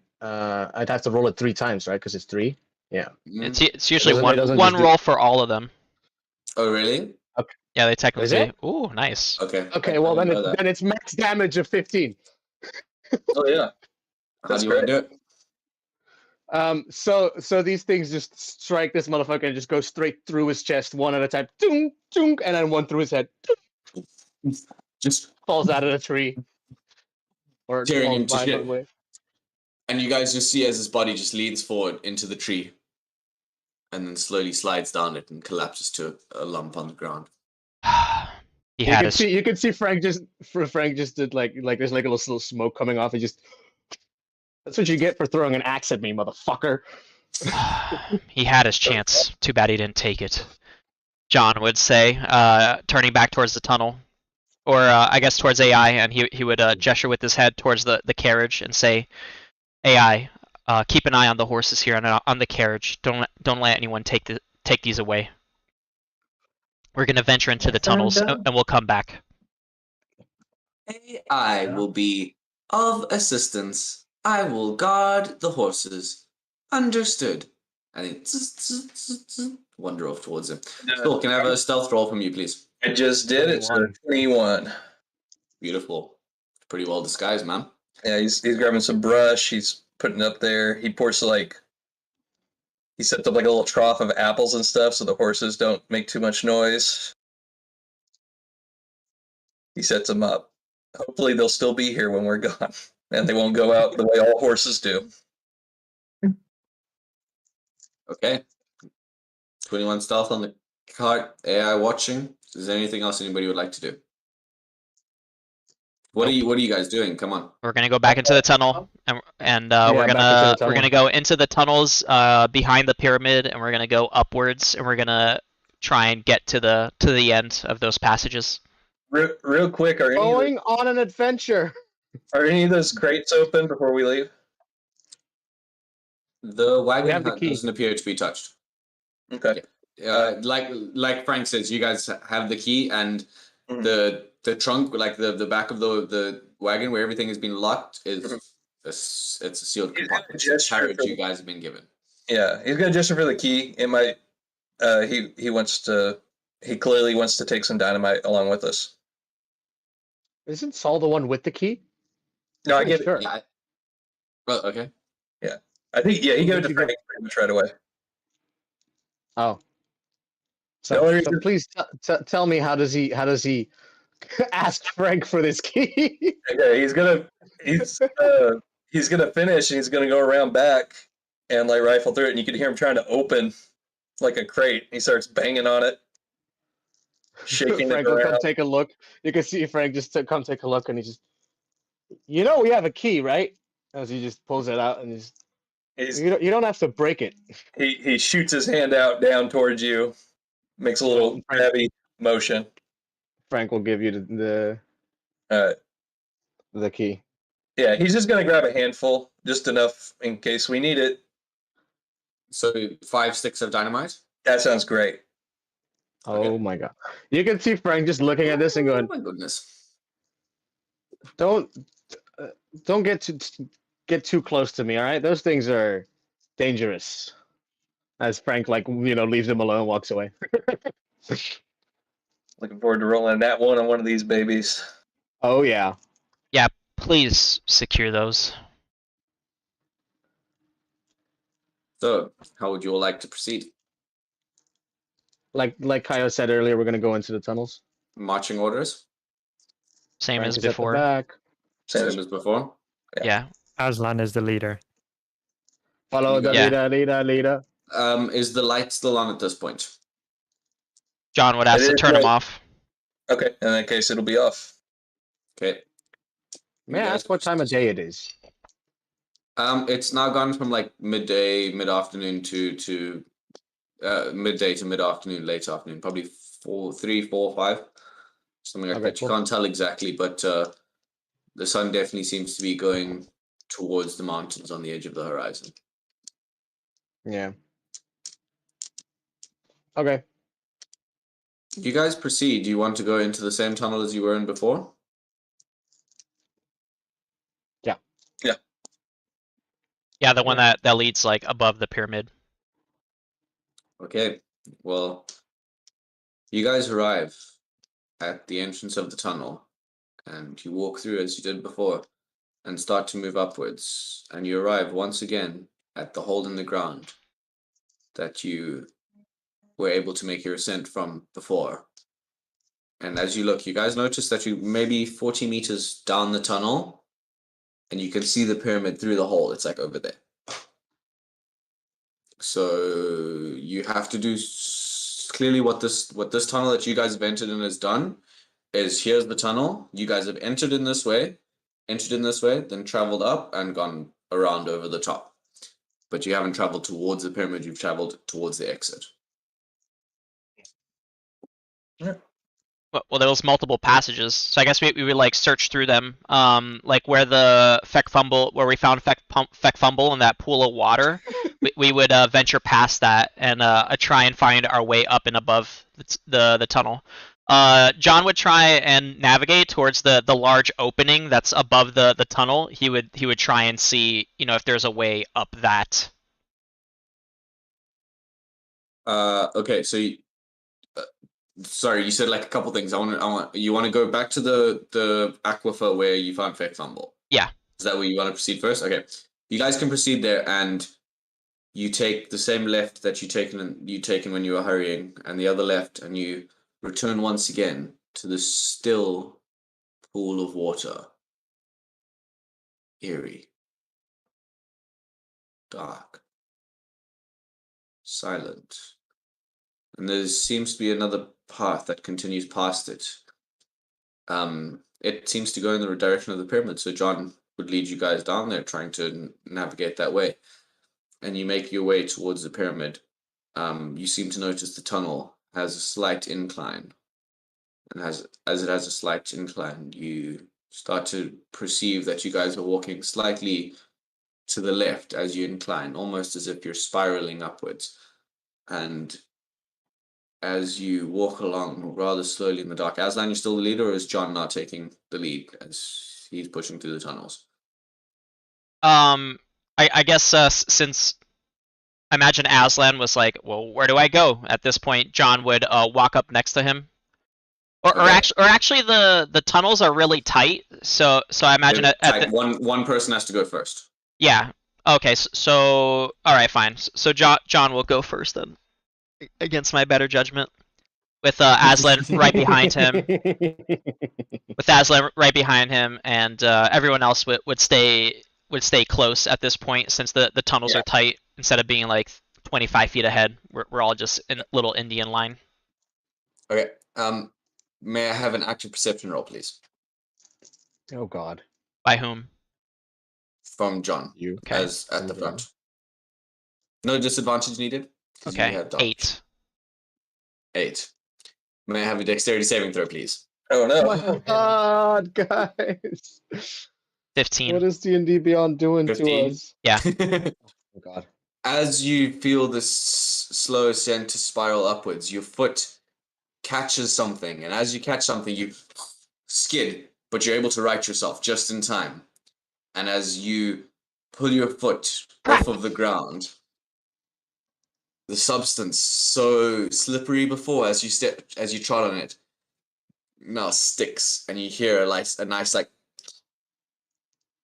roll it 3 times, right? Because it's 3. Yeah. It's usually It doesn't one just roll for all of them. Oh really? Yeah, they Is technically. it? Ooh, nice. Okay. Okay, I well didn't then know that. it's max damage of 15. Oh yeah. How do you want to do it? So these things just strike this motherfucker and just go straight through his chest, one at a time, tunk, tunk, and then one through his head, Just falls out of the tree. Or tearing falls him to by, by shit. the way. And you guys just see as his body just leans forward into the tree and then slowly slides down it and collapses to a lump on the ground. He had his. You can see Frank just did like there's like a little smoke coming off. He just that's what you get for throwing an axe at me, motherfucker. He had his chance. Too bad he didn't take it. John would say, turning back towards the tunnel, or I guess towards AI, and he would gesture with his head towards the carriage and say, "AI, keep an eye on the horses here and on the carriage. Don't let anyone take these away. We're gonna venture into the tunnels and we'll come back." AI will be of assistance. I will guard the horses. Understood. And then wander off towards him. Cool. Can I have a stealth roll from you, please? I just did. It's a 21. Beautiful. Pretty well disguised, man. Yeah, he's grabbing some brush. He's putting it up there. He pours he sets up like a little trough of apples and stuff so the horses don't make too much noise. He sets them up. Hopefully they'll still be here when we're gone, and they won't go out the way all horses do. Okay. 21 stealth on the cart. AI watching. Is there anything else anybody would like to do? What are you guys doing? Come on. We're gonna go back into the tunnel, and we're gonna go into the tunnels behind the pyramid, and we're gonna go upwards, and we're gonna try and get to the end of those passages. Real quick, are Going on an adventure. Are any of those crates open before we leave? The wagon have the key. doesn't appear to be touched. Okay. Like Frank says, you guys have the key and the trunk, like the back of the wagon where everything has been locked, is it's a sealed compartment. It's a carriage you guys have been given. Yeah, he's gonna gesture for the key. It might. He clearly wants to take some dynamite along with us. Isn't Saul the one with the key? No, I get Sure. it. Yeah. Oh, okay. I think he gave it to Frank pretty much right away. Oh. The only So reason- please tell me how does he Ask Frank for this key. Okay, he's gonna finish and he's gonna go around back and like rifle through it, and you can hear him trying to open like a crate. He starts banging on it, shaking Frank it will come around. take a look. You can see Frank just come take a look, and he just, we have a key, right? As he just pulls it out, and you don't have to break it. He shoots his hand out down towards you, makes a little heavy motion. Frank will give you Uh, the key. yeah, he's just gonna grab a handful, just enough in case we need it. So 5 sticks of dynamite. That sounds great. Oh my god! You can see Frank just looking at this and going, "Oh my goodness!" "Don't get too close to me, all right? Those things are dangerous." As Frank leaves him alone and walks away. Looking forward to rolling that one on one of these babies. Oh yeah. Yeah, please secure those. So, how would you all like to proceed? Like Kyle said earlier, we're gonna go into the tunnels. Marching orders, Same Frank as is at the before. back. same as before. Yeah. Aslan is the leader. Follow the Yeah. leader. Is the light still on at this point? John would ask It to is turn them right. off. Okay, in that case, it'll be off. Okay. May I You guys ask what time of day it is? It's now gone from like midday, mid-afternoon to midday to mid-afternoon, late afternoon, probably 4, 3, 4, 5, something like Okay, that. You cool. can't tell exactly, but the sun definitely seems to be going towards the mountains on the edge of the horizon. Yeah. Okay. You guys proceed. Do you want to go into the same tunnel as you were in before? Yeah, the one that leads like above the pyramid. Okay. Well, you guys arrive at the entrance of the tunnel, and you walk through as you did before, and start to move upwards, and you arrive once again at the hole in the ground that you were able to make your ascent from before. And as you look, you guys notice that you maybe 40 meters down the tunnel, and you can see the pyramid through the hole. It's like over there. So you have to do clearly what this tunnel that you guys have entered in has done is here's the tunnel. You guys have entered in this way, then traveled up and gone around over the top. But you haven't traveled towards the pyramid, you've traveled towards the exit. Well, there was multiple passages, so I guess we would like search through them. Like where the where we found Feck Fumble in that pool of water, we would venture past that and try and find our way up and above the tunnel. John would try and navigate towards the large opening that's above the tunnel. He would try and see if there's a way up that. Okay, so sorry, you said like a couple things. You want to go back to the aquifer where you found Feck Fumble. Yeah. Is that where you want to proceed first? Okay. You guys can proceed there, and you take the same left that you taken when you were hurrying, and the other left, and you return once again to the still pool of water. Eerie. Dark. Silent. And there seems to be another path that continues past it. It seems to go in the direction of the pyramid, so John would lead you guys down there, trying to navigate that way. And you make your way towards the pyramid. You seem to notice the tunnel has a slight incline, and as it has a slight incline, you start to perceive that you guys are walking slightly to the left as you incline, almost as if you're spiraling upwards. And as you walk along rather slowly in the dark, Aslan, you still the leader, or is John not taking the lead as he's pushing through the tunnels? I guess since I imagine Aslan was like, well, where do I go? At this point, John would walk up next to him. Or actually, the tunnels are really tight, so I imagine one person has to go first. Yeah. Okay. So all right, fine. So John will go first then, against my better judgment. with Aslan right behind him. With Aslan right behind him, and everyone else would stay close at this point, since the tunnels are tight. Instead of being like 25 feet ahead, we're all just in a little Indian line. Okay. May I have an active perception roll, please? Oh God. By whom? From John, You. Okay. as at the front. No disadvantage needed. 'Cause you Okay. have dodge. 8. 8. May I have a dexterity saving throw, please? Oh Oh my no. God, guys. 15. What is D&D Beyond doing 15? to us? Yeah. Oh God. As you feel this slow ascent to spiral upwards, your foot catches something, and as you catch something, you skid, but you're able to right yourself just in time. And as you pull your foot off of the ground, the substance so slippery before, as you trod on it, now sticks, and you hear a nice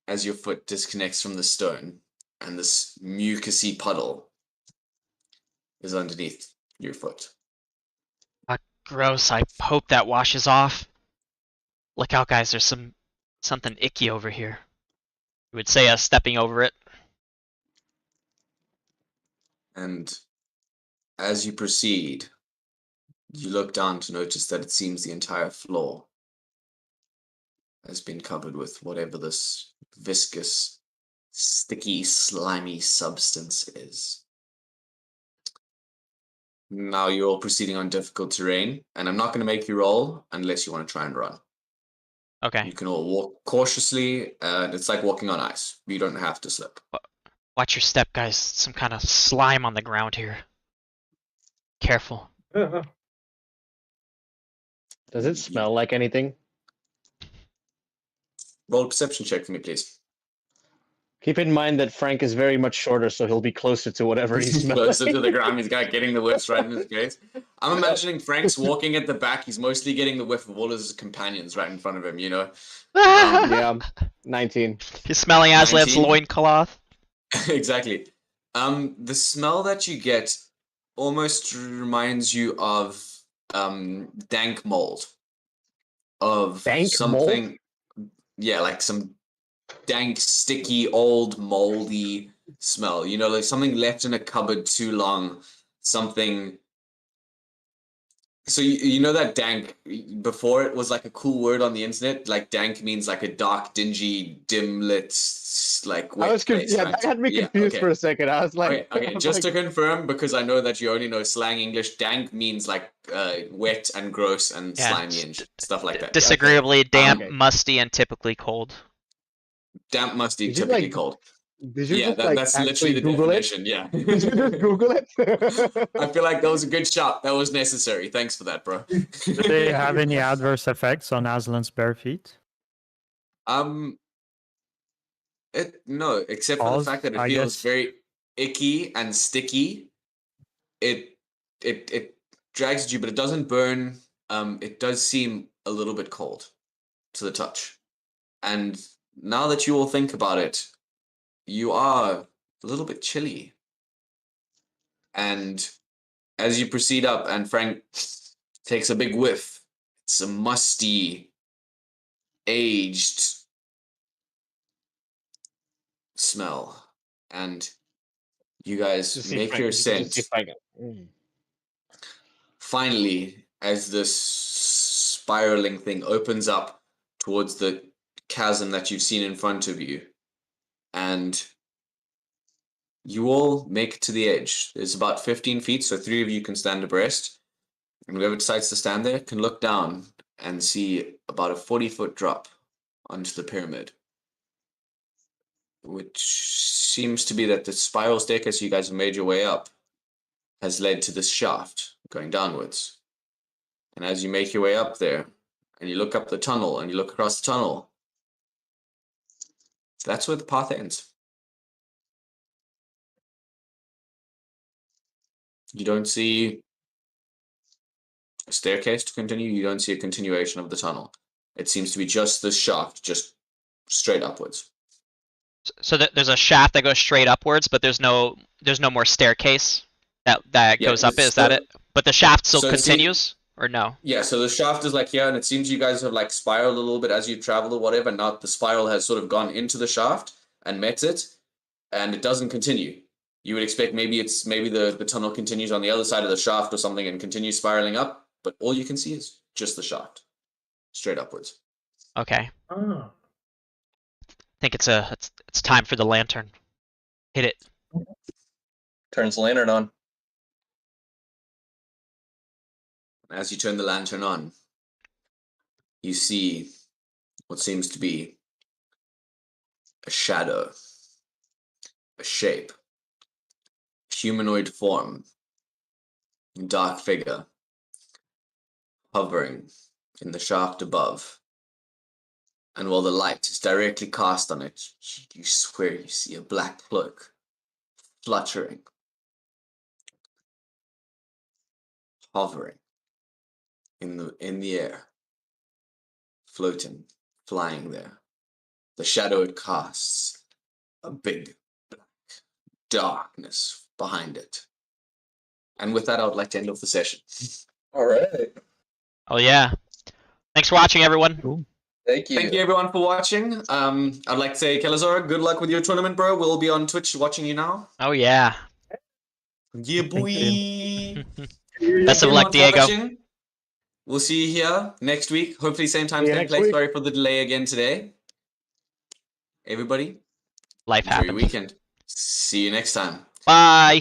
as your foot disconnects from the stone, and this mucusy puddle is underneath your foot. Gross. I hope that washes off. Look out, guys. There's something icky over here. You would say us stepping over it. And as you proceed, you look down to notice that it seems the entire floor has been covered with whatever this viscous, sticky, slimy substance is. Now you're all proceeding on difficult terrain, and I'm not going to make you roll unless you want to try and run. Okay. You can all walk cautiously, and it's like walking on ice. You don't have to slip. Watch your step, guys. Some kind of slime on the ground here. Careful. Does it smell like anything? Roll a perception check for me, please. Keep in mind that Frank is very much shorter, so he'll be closer to whatever he smells. Closer to the ground, he's got getting the whiffs right in his face. I'm imagining Frank's walking at the back. He's mostly getting the whiff of all of his companions right in front of him, you know? Yeah, 19. He's smelling Aslan's 19. loincloth. Exactly. The smell that you get almost reminds you of dank mold. Of Dank something. Yeah, like some dank, sticky, old, moldy smell. You know, like something left in a cupboard too long. Something. So you know that dank, before it was like a cool word on the internet. Like dank means like a dark, dingy, dim lit, like wet I was place, yeah, right? that had me Yeah, confused okay. for a second. I was like, Okay, just to confirm, because I know that you only know slang English, dank means like wet and gross and Yeah, slimy and stuff like that. Yeah, okay. Disagreeably damp, Okay. musty, and typically cold. Damp, musty, Did you, typically like, cold. did you Yeah, just like that's literally actually the Google definition. Yeah. Did you just Google it? I feel like that was a good shot. That was necessary. Thanks for that, bro. Do they have any adverse effects on Aslan's bare feet? No, except for the fact that it I feels guess. very icky and sticky. It drags at you, but it doesn't burn. It does seem a little bit cold to the touch. And now that you all think about it, you are a little bit chilly. And as you proceed up, and Frank takes a big whiff, it's a musty, aged smell. And you guys Just see make Frank- your just see ascent. Frank. Mm. Finally, as this spiraling thing opens up towards the chasm that you've seen in front of you, and you all make it to the edge. It's about 15 feet, so 3 of you can stand abreast. And whoever decides to stand there can look down and see about a 40-foot drop onto the pyramid, which seems to be that the spiral staircase you guys have made your way up has led to this shaft going downwards. And as you make your way up there, and you look up the tunnel, and you look across the tunnel, that's where the path ends. You don't see a staircase to continue. You don't see a continuation of the tunnel. It seems to be just this shaft, just straight upwards. So there's a shaft that goes straight upwards, but there's no more staircase that Yeah, goes up. it's Is that still- it? But the shaft still So see- continues. or no? Yeah, so the shaft is like here, and it seems you guys have like spiraled a little bit as you travel or whatever. Now the spiral has sort of gone into the shaft and met it, and it doesn't continue. You would expect maybe the tunnel continues on the other side of the shaft or something and continues spiraling up, but all you can see is just the shaft, straight upwards. Okay. Oh. I think it's time for the lantern. Hit it. Turns the lantern on. As you turn the lantern on, you see what seems to be a shadow, a shape, humanoid form, dark figure, hovering in the shaft above. And while the light is directly cast on it, you swear you see a black cloak fluttering, hovering in the air, floating, flying there. The shadow it casts, a big black darkness behind it. And with that, I would like to end off the session. All right. Oh yeah. Thanks for watching, everyone. Thank you. Thank you everyone for watching. I'd like to say, Kelazora, good luck with your tournament, bro. We'll be on Twitch watching you now. Oh yeah. Yeah, boy. Best of luck, Everyone for Diego. watching. We'll see you here next week. Hopefully same time, See you same next place. week. Sorry for the delay again today. Everybody, Life enjoy your happens. weekend. See you next time. Bye.